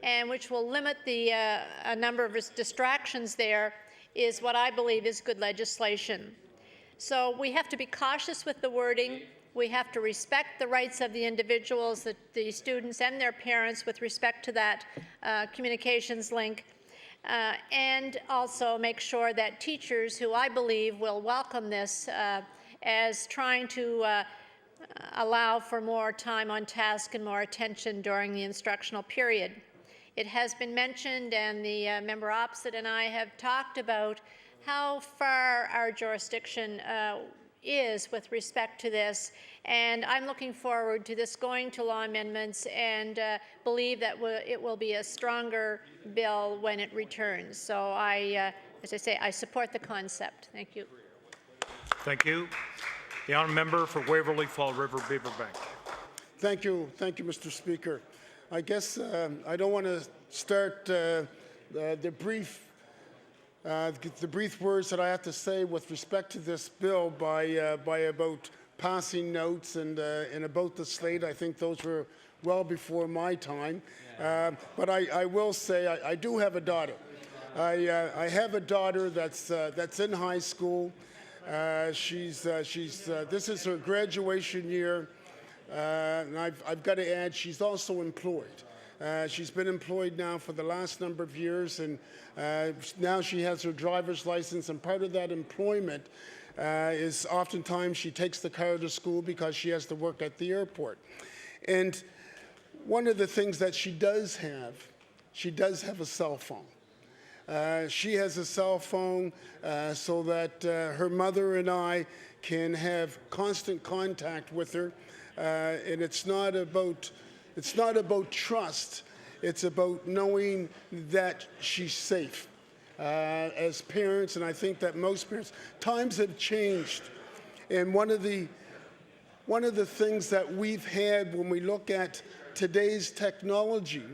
and which will limit the a number of distractions there, is what I believe is good legislation. So we have to be cautious with the wording. We have to respect the rights of the individuals, the students and their parents with respect to that communications link, and also make sure that teachers, who I believe will welcome this as trying to allow for more time on task and more attention during the instructional period. It has been mentioned, and the member opposite and I have talked about how far our jurisdiction is with respect to this, and I'm looking forward to this going to law amendments, and believe that it will be a stronger bill when it returns. So as I say, I support the concept. Thank you. Thank you. The honourable member for Waverley Fall River Beaverbank. Thank you, Mr. Speaker. I guess I don't want to start the brief words that I have to say with respect to this bill by about passing notes and about the slate. I think those were well before my time. But I will say I do have a daughter. I have a daughter that's in high school. This is her graduation year, and I've got to add, she's also employed. She's been employed now for the last number of years, and now she has her driver's license, and part of that employment is oftentimes she takes the car to school because she has to work at the airport. And one of the things that she does have a cell phone. She has a cell phone so that her mother and I can have constant contact with her, and it's not about trust. It's about knowing that she's safe. As parents, and I think that most parents, times have changed, and one of the things that we've had when we look at today's technology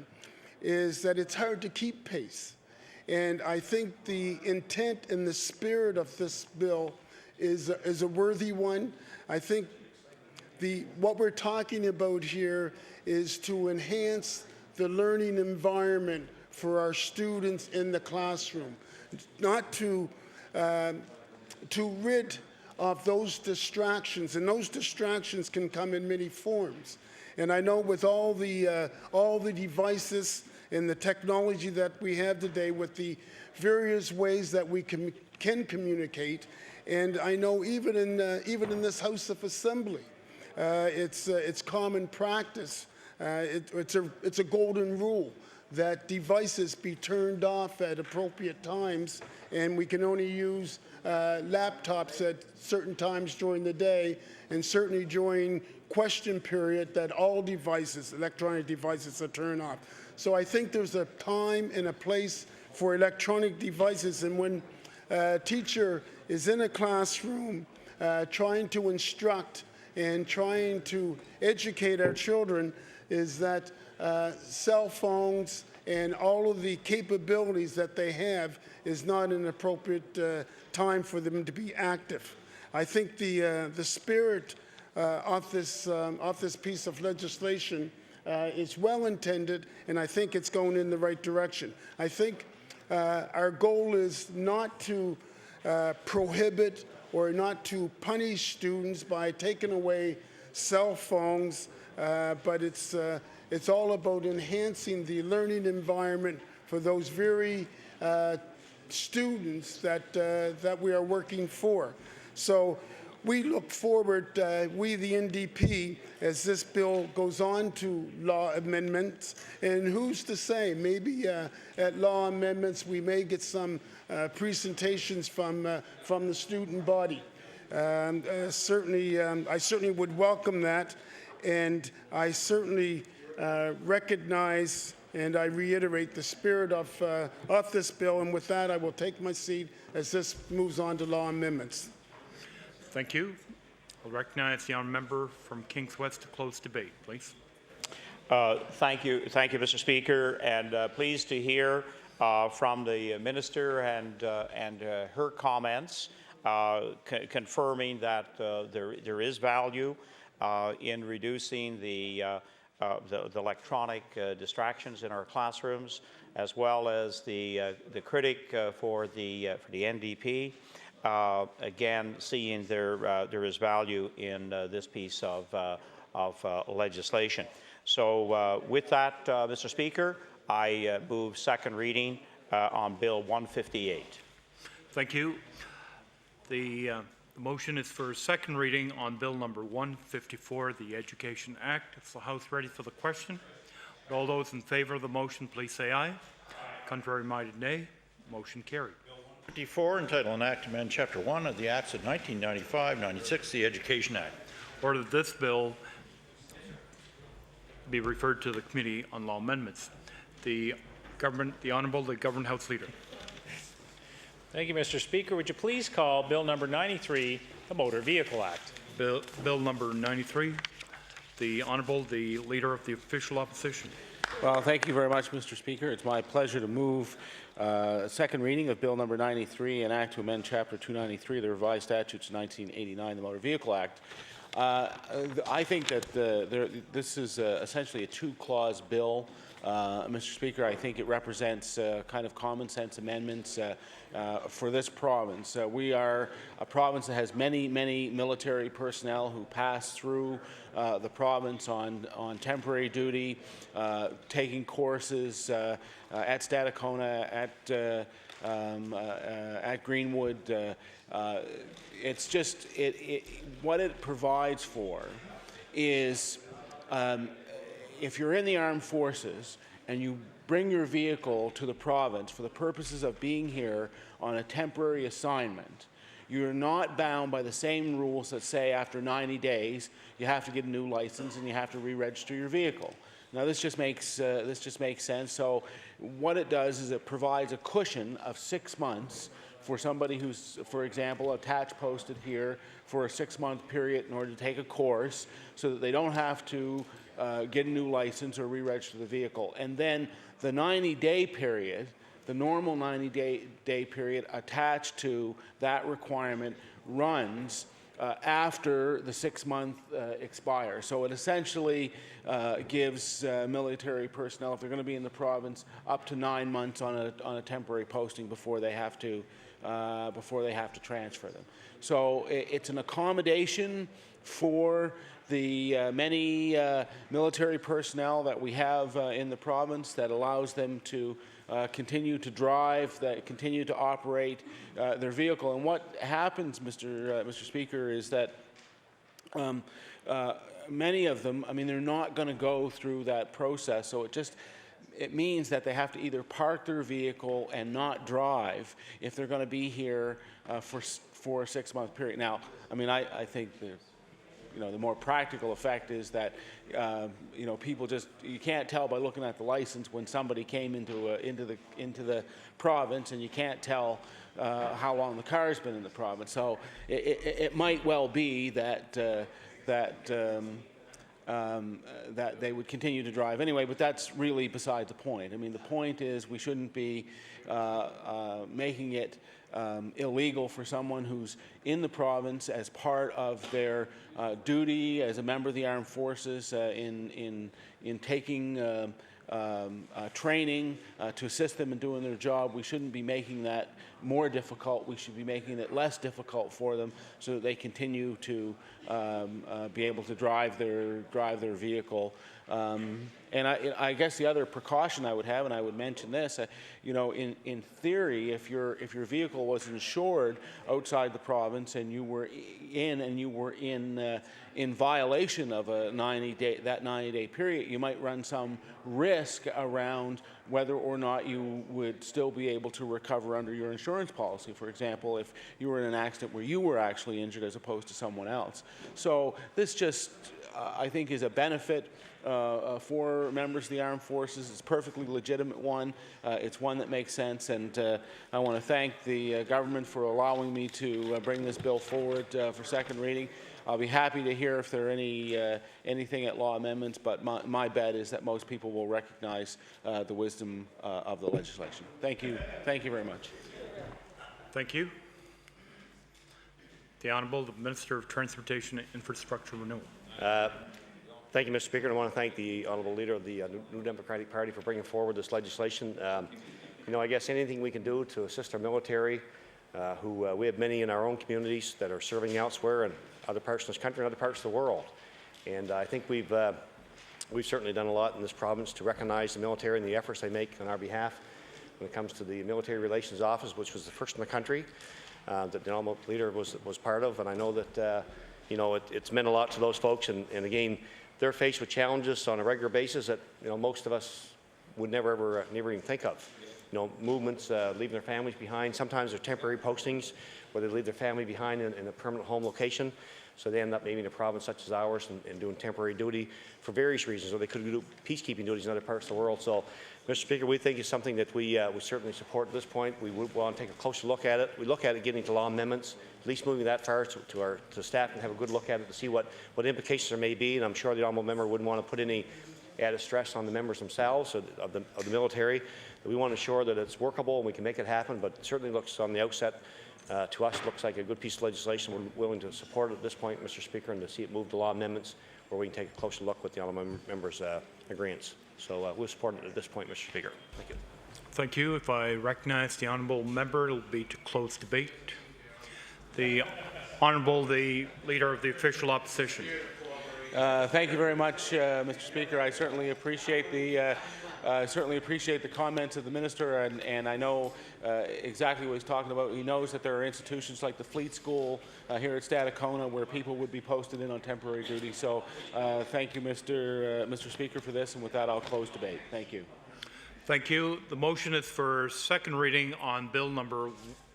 is that it's hard to keep pace. And I think the intent and the spirit of this bill is a worthy one. I think what we're talking about here is to enhance the learning environment for our students in the classroom, not to rid of those distractions, and those distractions can come in many forms. And I know with all the devices and the technology that we have today, with the various ways that we can communicate, and I know even in this House of Assembly, it's common practice. It's a golden rule that devices be turned off at appropriate times, and we can only use laptops at certain times during the day, and certainly during question period that all devices, electronic devices, are turned off. So I think there's a time and a place for electronic devices. And when a teacher is in a classroom trying to instruct and trying to educate our children, is that cell phones and all of the capabilities that they have is not an appropriate time for them to be active. I think the spirit of this piece of legislation is well intended, and I think it's going in the right direction. I think our goal is not to prohibit or not to punish students by taking away cell phones, but it's all about enhancing the learning environment for those very students that we are working for. So we look forward, we the NDP, as this bill goes on to law amendments, and who's to say, maybe at law amendments we may get some presentations from the student body. I certainly would welcome that, and I certainly recognize and I reiterate the spirit of this bill, and with that I will take my seat as this moves on to law amendments. Thank you. I'll recognize the honourable member from Kings West to close debate, please. Thank you, Mr. Speaker, and pleased to hear from the minister and her comments confirming that there is value in reducing the electronic distractions in our classrooms, as well as the critic for the NDP. Again, seeing there is value in this piece of legislation. So with that, Mr. Speaker, I move second reading on Bill 158. Thank you. The motion is for second reading on Bill number 154, the Education Act. Is the House ready for the question? Would all those in favour of the motion please say aye. Contrary-minded, nay. Motion carried. 54, entitled an act to amend Chapter 1 of the Acts of 1995-96, the Education Act. Order that this bill be referred to the Committee on Law Amendments. The Honourable Government House Leader. Thank you, Mr. Speaker. Would you please call Bill number 93, the Motor Vehicle Act? Bill number 93. The Honourable, the Leader of the Official Opposition. Well, thank you very much, Mr. Speaker. It's my pleasure to move second reading of Bill number 93, an act to amend Chapter 293 of the Revised Statutes 1989, the Motor Vehicle Act. I think that this is essentially a two-clause bill. Mr. Speaker, I think it represents kind of common sense amendments for this province. We are a province that has many military personnel who pass through the province on temporary duty, taking courses at Stadacona, at Greenwood. It's just what it provides for is if you're in the armed forces and you bring your vehicle to the province for the purposes of being here on a temporary assignment, you're not bound by the same rules that say after 90 days you have to get a new license and you have to re-register your vehicle. Now this just makes sense. So what it does is it provides a cushion of 6 months for somebody who's, for example, attached posted here for a 6-month period in order to take a course, so that they don't have to get a new license or re-register the vehicle. And then the 90-day period, the normal 90-day period attached to that requirement runs after the 6-month expires. So it essentially gives military personnel, if they're going to be in the province, up to 9 months on a temporary posting before they have to transfer them. So it's an accommodation for the many military personnel that we have in the province that allows them to continue to drive, that continue to operate their vehicle. And what happens, Mr. Speaker, is that many of them, I mean, they're not going to go through that process. So it means that they have to either park their vehicle and not drive if they're going to be here for a 6-month period. Now, I mean, I think the more practical effect is that people just, you can't tell by looking at the license when somebody came into the province, and you can't tell how long the car's been in the province. So it might well be that that they would continue to drive anyway, but that's really beside the point. I mean, the point is we shouldn't be making it illegal for someone who's in the province as part of their duty as a member of the armed forces in taking training to assist them in doing their job. We shouldn't be making that more difficult. We should be making it less difficult for them so that they continue to be able to drive their vehicle. And I guess the other precaution I would have, and I would mention this, in theory, if your vehicle was insured outside the province and you were in violation of that 90-day period, you might run some risk around whether or not you would still be able to recover under your insurance policy. For example, if you were in an accident where you were actually injured as opposed to someone else. So this just, I think, is a benefit for members of the armed forces. It's a perfectly legitimate one. It's one that makes sense, and I want to thank the government for allowing me to bring this bill forward for second reading. I'll be happy to hear if there are anything at law amendments, but my bet is that most people will recognize the wisdom of the legislation. Thank you. Thank you very much. Thank you. The Honourable Minister of Transportation and Infrastructure Renewal. Thank you, Mr. Speaker. And I want to thank the Honourable Leader of the New Democratic Party for bringing forward this legislation. I guess anything we can do to assist our military, who we have many in our own communities that are serving elsewhere in other parts of this country and other parts of the world. And I think we've certainly done a lot in this province to recognize the military and the efforts they make on our behalf when it comes to the Military Relations Office, which was the first in the country that the Honourable Leader was part of. And I know that it's meant a lot to those folks. And again, they're faced with challenges on a regular basis that most of us would never even think of. Movements, leaving their families behind. Sometimes they're temporary postings where they leave their family behind in a permanent home location. So they end up maybe in a province such as ours and doing temporary duty for various reasons, or they could do peacekeeping duties in other parts of the world. So, Mr. Speaker, we think it's something that we certainly support at this point. We would want to take a closer look at it. We look at it getting to law amendments, at least moving that far to staff and have a good look at it to see what implications there may be. And I'm sure the Honourable Member wouldn't want to put any added stress on the members themselves of the military. We want to ensure that it's workable and we can make it happen, but it certainly looks on the outset to us looks like a good piece of legislation. We're willing to support it at this point, Mr. Speaker, and to see it move to law amendments where we can take a closer look with the Honourable Member's agreements. So we'll support it at this point, Mr. Speaker. Thank you. Thank you. If I recognize the Honourable Member, it will be to close debate. The Honourable, the Leader of the Official Opposition. Thank you very much, Mr. Speaker. I certainly appreciate the comments of the Minister, and I know exactly what he's talking about. He knows that there are institutions like the Fleet School here at Stadacona where people would be posted in on temporary duty. So thank you, Mr. Speaker, for this, and with that I'll close debate. Thank you. Thank you. The motion is for second reading on Bill number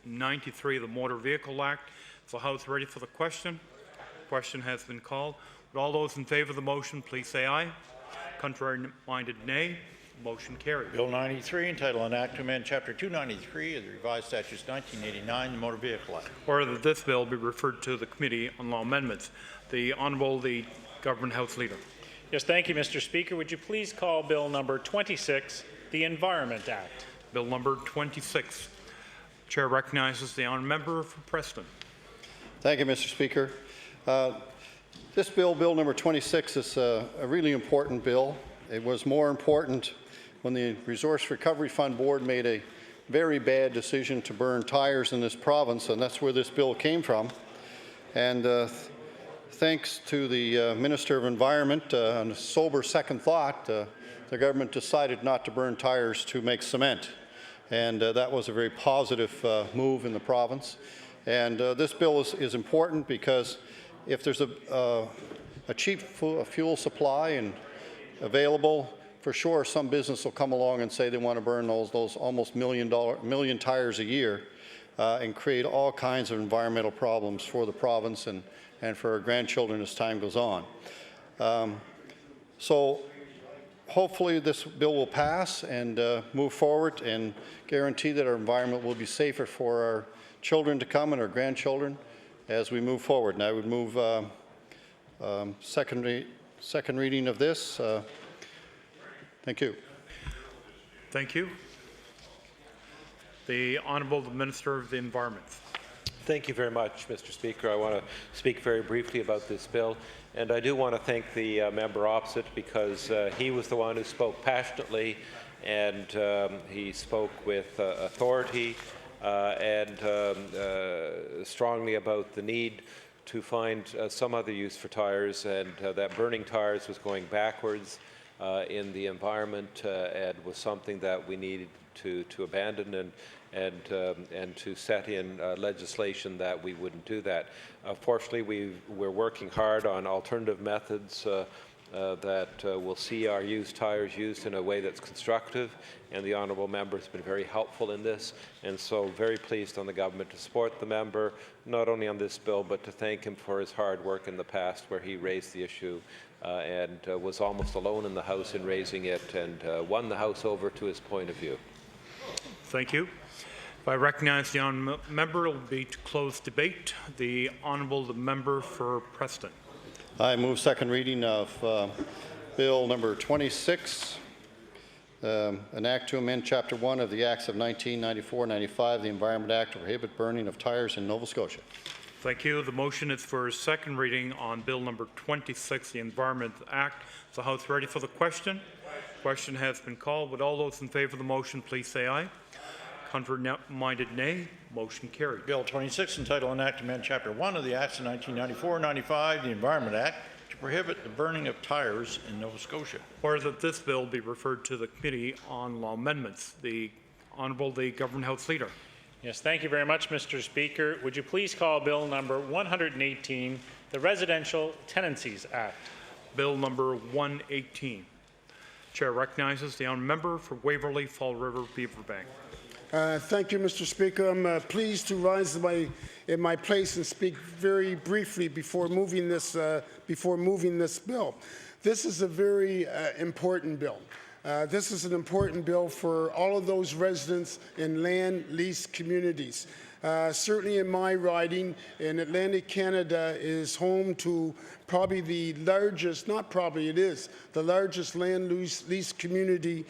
93 of the Motor Vehicle Act. Is the House ready for the question? Question has been called. Would all those in favour of the motion please say aye. Contrary-minded, nay. Motion carried. Bill 93, entitled An Act to Amend Chapter 293 of the Revised Statutes 1989, the Motor Vehicle Act. Order that this bill be referred to the Committee on Law Amendments. The Honourable, the Government House Leader. Yes, thank you, Mr. Speaker. Would you please call Bill number 26, the Environment Act? Bill number 26. Chair recognizes the Honourable Member for Preston. Thank you, Mr. Speaker. This bill, Bill number 26, is a really important bill. It was more important when the Resource Recovery Fund Board made a very bad decision to burn tires in this province, and that's where this bill came from. And thanks to the Minister of Environment, on a sober second thought, the government decided not to burn tires to make cement. And that was a very positive move in the province. And this bill is important because if there's a cheap fuel supply and available, for sure some business will come along and say they want to burn those almost million tires a year. and create all kinds of environmental problems for the province and for our grandchildren as time goes on. So hopefully this bill will pass and move forward and guarantee that our environment will be safer for our children to come and our grandchildren as we move forward. And I would move second reading of this. Thank you. Thank you. The Honourable Minister of the Environment. Thank you very much, Mr. Speaker. I want to speak very briefly about this bill, and I do want to thank the member opposite because he was the one who spoke passionately and he spoke with authority and strongly about the need to find some other use for tires, and that burning tires was going backwards in the environment and was something that we needed to abandon and to set in legislation that we wouldn't do that. Fortunately, we're working hard on alternative methods that will see our used tires used in a way that's constructive, and the honourable member has been very helpful in this, and so very pleased on the government to support the member, not only on this bill, but to thank him for his hard work in the past where he raised the issue and was almost alone in the House in raising it and won the House over to his point of view. Thank you. If I recognize the honourable member, it will be to close debate. The honourable member for Preston. I move second reading of Bill number 26, an act to amend Chapter 1 of the Acts of 1994-95, the Environment Act to prohibit burning of tires in Nova Scotia. Thank you. The motion is for second reading on Bill number 26, the Environment Act. Is the House ready for the question? Question has been called. Would all those in favour of the motion please say aye? Contrary-minded nay. Motion carried. Bill 26, entitled An Act to Amend Chapter 1 of the Acts of 1994-95, the Environment Act, to prohibit the burning of tires in Nova Scotia. Order that this bill be referred to the Committee on Law Amendments. The Honourable the Government House Leader. Yes, thank you very much, Mr. Speaker. Would you please call Bill number 118, the Residential Tenancies Act? Bill number 118. Chair recognizes the honourable member for Waverley, Fall River, Beaverbank. Thank you, Mr. Speaker. I'm pleased to rise in my place and speak very briefly before moving this bill. This is a very important bill. This is an important bill for all of those residents in land lease communities. Certainly in my riding, in Atlantic Canada is home to probably the largest, not probably, it is, the largest land lease community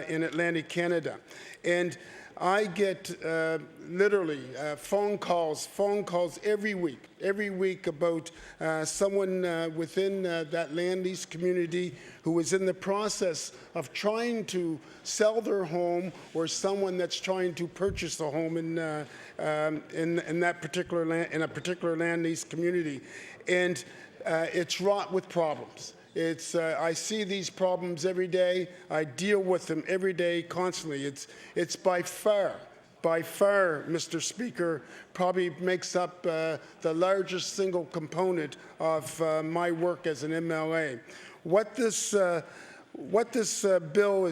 in Atlantic Canada. And I get literally phone calls every week about someone within that land lease community who is in the process of trying to sell their home, or someone that's trying to purchase a home in that particular land lease community, and it's wrought with problems. I see these problems every day. I deal with them every day, constantly. It's by far, Mr. Speaker, probably makes up the largest single component of my work as an MLA. What this bill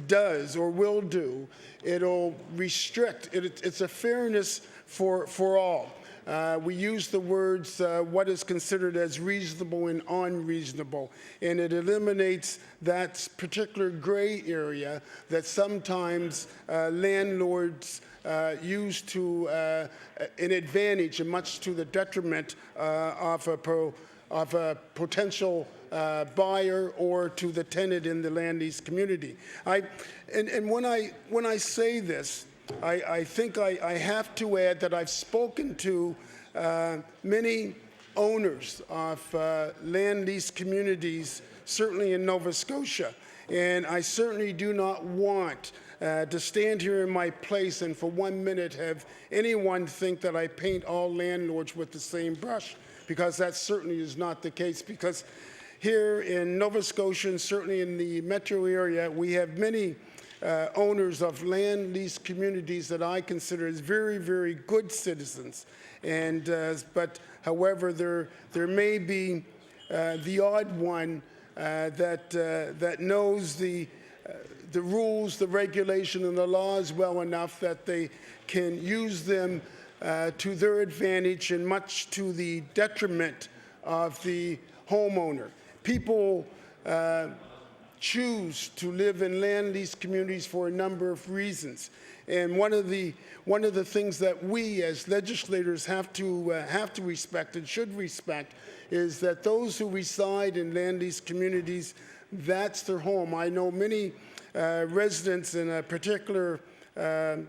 does or will do, it'll restrict. It's a fairness for all. We use the words what is considered as reasonable and unreasonable, and it eliminates that particular gray area that sometimes landlords use to an advantage, and much to the detriment of a potential buyer or to the tenant in the land lease community. And when I say this, I think I have to add that I've spoken to many owners of land lease communities, certainly in Nova Scotia, and I certainly do not want to stand here in my place and for 1 minute have anyone think that I paint all landlords with the same brush, because that certainly is not the case. Because here in Nova Scotia, and certainly in the metro area, we have many owners of land lease communities that I consider as very, very good citizens. And but however, there may be the odd one that knows the rules, the regulation, and the laws well enough that they can use them to their advantage and much to the detriment of the homeowner. People choose to live in land lease communities for a number of reasons. And one of the things that we as legislators have to respect and should respect is that those who reside in land lease communities, that's their home. I know many residents in a particular land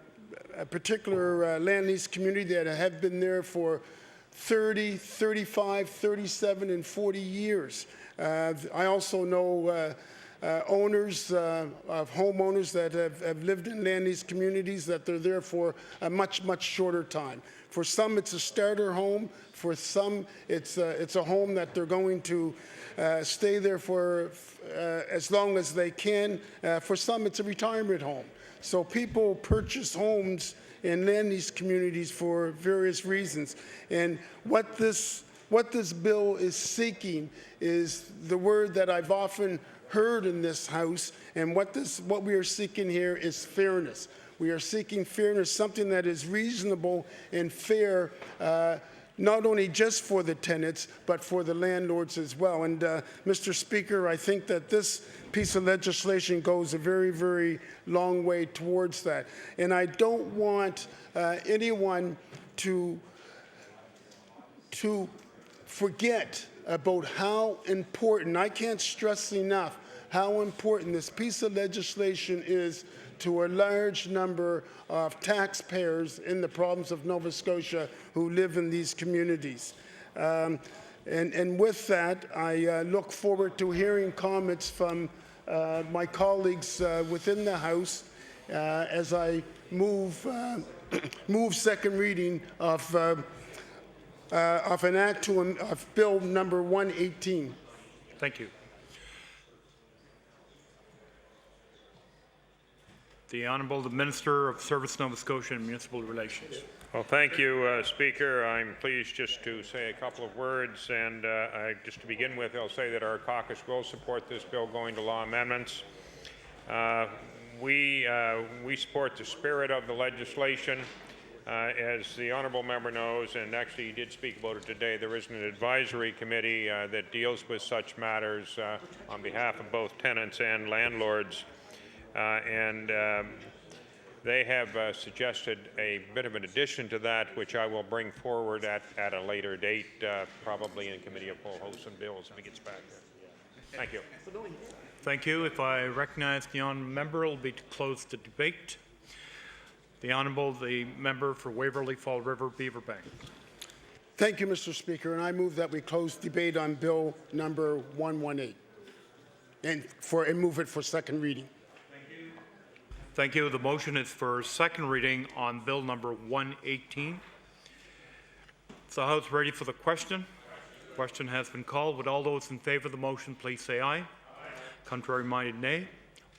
lease community that have been there for 30, 35, 37, and 40 years. I also know owners of homeowners that have lived in land lease communities that they're there for a much shorter time. For some, it's a starter home. For some, it's a home that they're going to stay there for as long as they can. For some, it's a retirement home. So people purchase homes in land lease communities for various reasons. And what this bill is seeking is the word that I've often heard in this House, and what we are seeking here is fairness. We are seeking fairness, something that is reasonable and fair, not only just for the tenants, but for the landlords as well. And Mr. Speaker, I think that this piece of legislation goes a very long way towards that. And I don't want anyone to forget about how important, I can't stress enough, how important this piece of legislation is to a large number of taxpayers in the province of Nova Scotia who live in these communities. And with that, I look forward to hearing comments from my colleagues within the House as I move second reading of an act of Bill number 118. Thank you. The Honourable the Minister of Service, Nova Scotia and Municipal Relations. Well, thank you, Speaker. I'm pleased just to say a couple of words, and just to begin with, I'll say that our caucus will support this bill going to law amendments. We support the spirit of the legislation. As the honourable member knows, and actually he did speak about it today, there is an advisory committee that deals with such matters on behalf of both tenants and landlords. They have suggested a bit of an addition to that, which I will bring forward at a later date, probably in Committee of Full House and Bills if it gets back there. Thank you. Thank you. If I recognize the honourable member, it will be to close the debate. The Honourable the member for Waverley Fall River Beaverbank. Thank you, Mr. Speaker, and I move that we close debate on Bill number 118 and move it for second reading. Thank you. The motion is for second reading on Bill number 118. Is the House ready for the question? The question has been called. Would all those in favour of the motion please say aye? Aye. Contrary-minded, nay.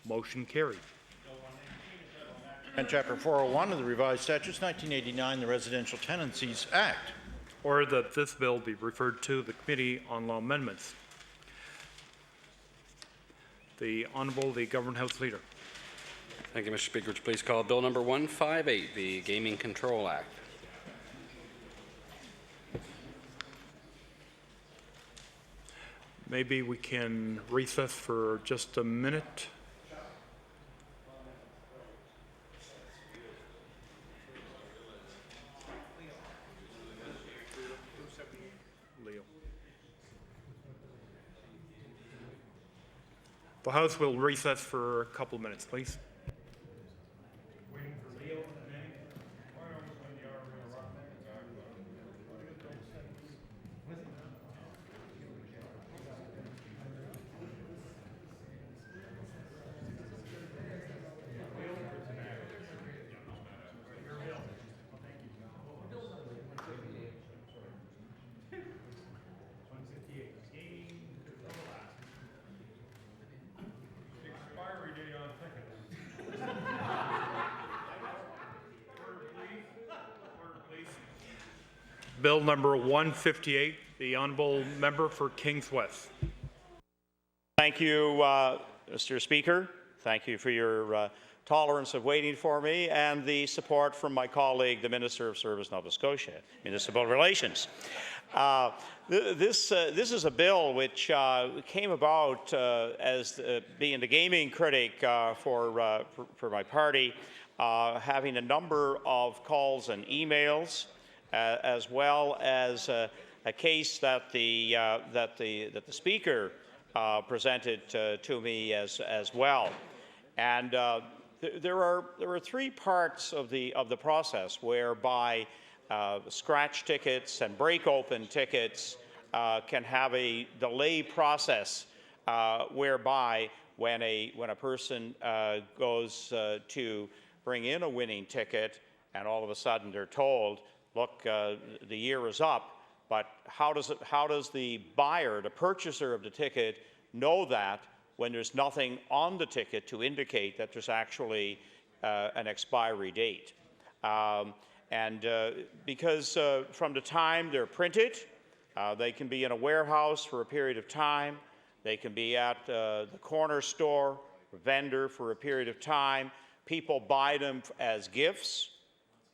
Motion carried. And Chapter 401 of the Revised Statutes 1989, the Residential Tenancies Act. Order that this bill be referred to the Committee on Law Amendments. The Honourable the Government House Leader. Thank you, Mr. Speaker. Would you please call Bill number 158, the Gaming Control Act? Maybe we can recess for just a minute. The House will recess for a couple of minutes, please. Bill number 158, the Honourable Member for Kings West. Thank you, Mr. Speaker. Thank you for your tolerance of waiting for me and the support from my colleague, the Minister of Service Nova Scotia, Municipal Relations. This is a bill which came about as being the gaming critic for my party, having a number of calls and emails, as well as a case that the Speaker presented to me as well. And there are three parts of the process whereby scratch tickets and break-open tickets can have a delay process whereby when a person goes to bring in a winning ticket and all of a sudden they're told, look, the year is up, but how does the buyer, the purchaser of the ticket, know that when there's nothing on the ticket to indicate that there's actually an expiry date? Because from the time they're printed, they can be in a warehouse for a period of time, they can be at the corner store, vendor for a period of time. People buy them as gifts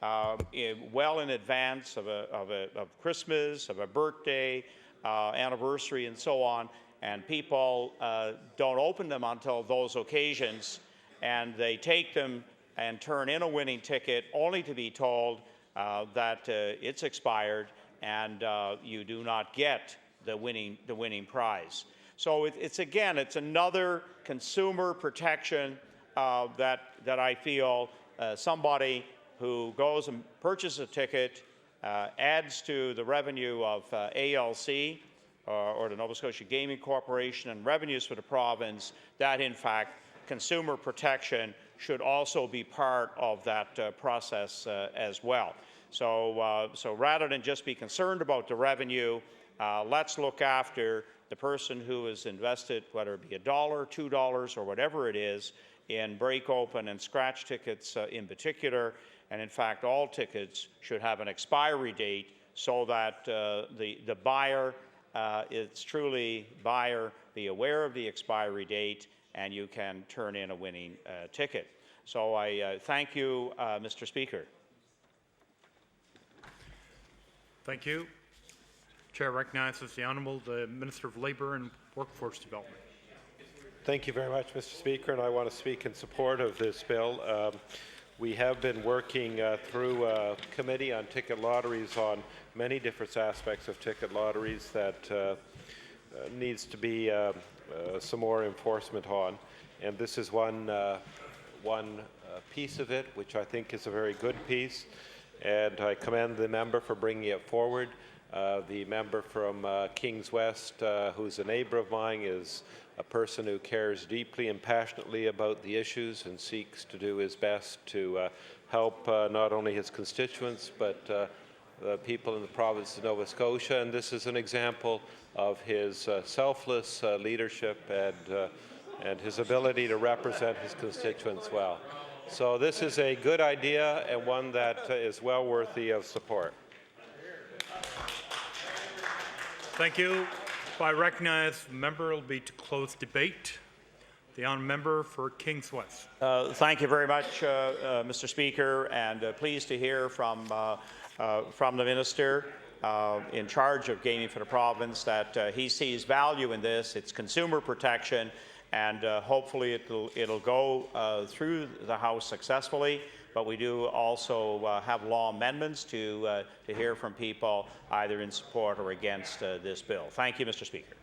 well in advance of Christmas, of a birthday, anniversary, and so on. And people don't open them until those occasions, and they take them and turn in a winning ticket only to be told that it's expired and you do not get the winning prize. So it's another consumer protection that I feel somebody who goes and purchases a ticket adds to the revenue of ALC or the Nova Scotia Gaming Corporation and revenues for the province, that in fact consumer protection should also be part of that process as well. So rather than just be concerned about the revenue, let's look after the person who is invested, whether it be $1, $2, or whatever it is, in break-open and scratch tickets in particular. And in fact, all tickets should have an expiry date so that the buyer, it's truly buyer, be aware of the expiry date, and you can turn in a winning ticket. So I thank you, Mr. Speaker. Thank you. Chair recognizes the Honourable the Minister of Labour and Workforce Development. Thank you very much, Mr. Speaker, and I want to speak in support of this bill. We have been working through a committee on ticket lotteries on many different aspects of ticket lotteries that needs to be some more enforcement on, and this is one piece of it, which I think is a very good piece, and I commend the member for bringing it forward. The member from Kings West, who's a neighbour of mine, is a person who cares deeply and passionately about the issues and seeks to do his best to help not only his constituents but the people in the province of Nova Scotia. And this is an example of his selfless leadership and his ability to represent his constituents well. So this is a good idea and one that is well worthy of support. Thank you. If I recognize the member, it will be to close debate. The honourable member for Kings West. Thank you very much, Mr. Speaker, and pleased to hear from the Minister in charge of gaming for the province that he sees value in this. It's consumer protection, and hopefully it'll go through the House successfully. But we do also have law amendments to hear from people either in support or against this bill. Thank you, Mr. Speaker.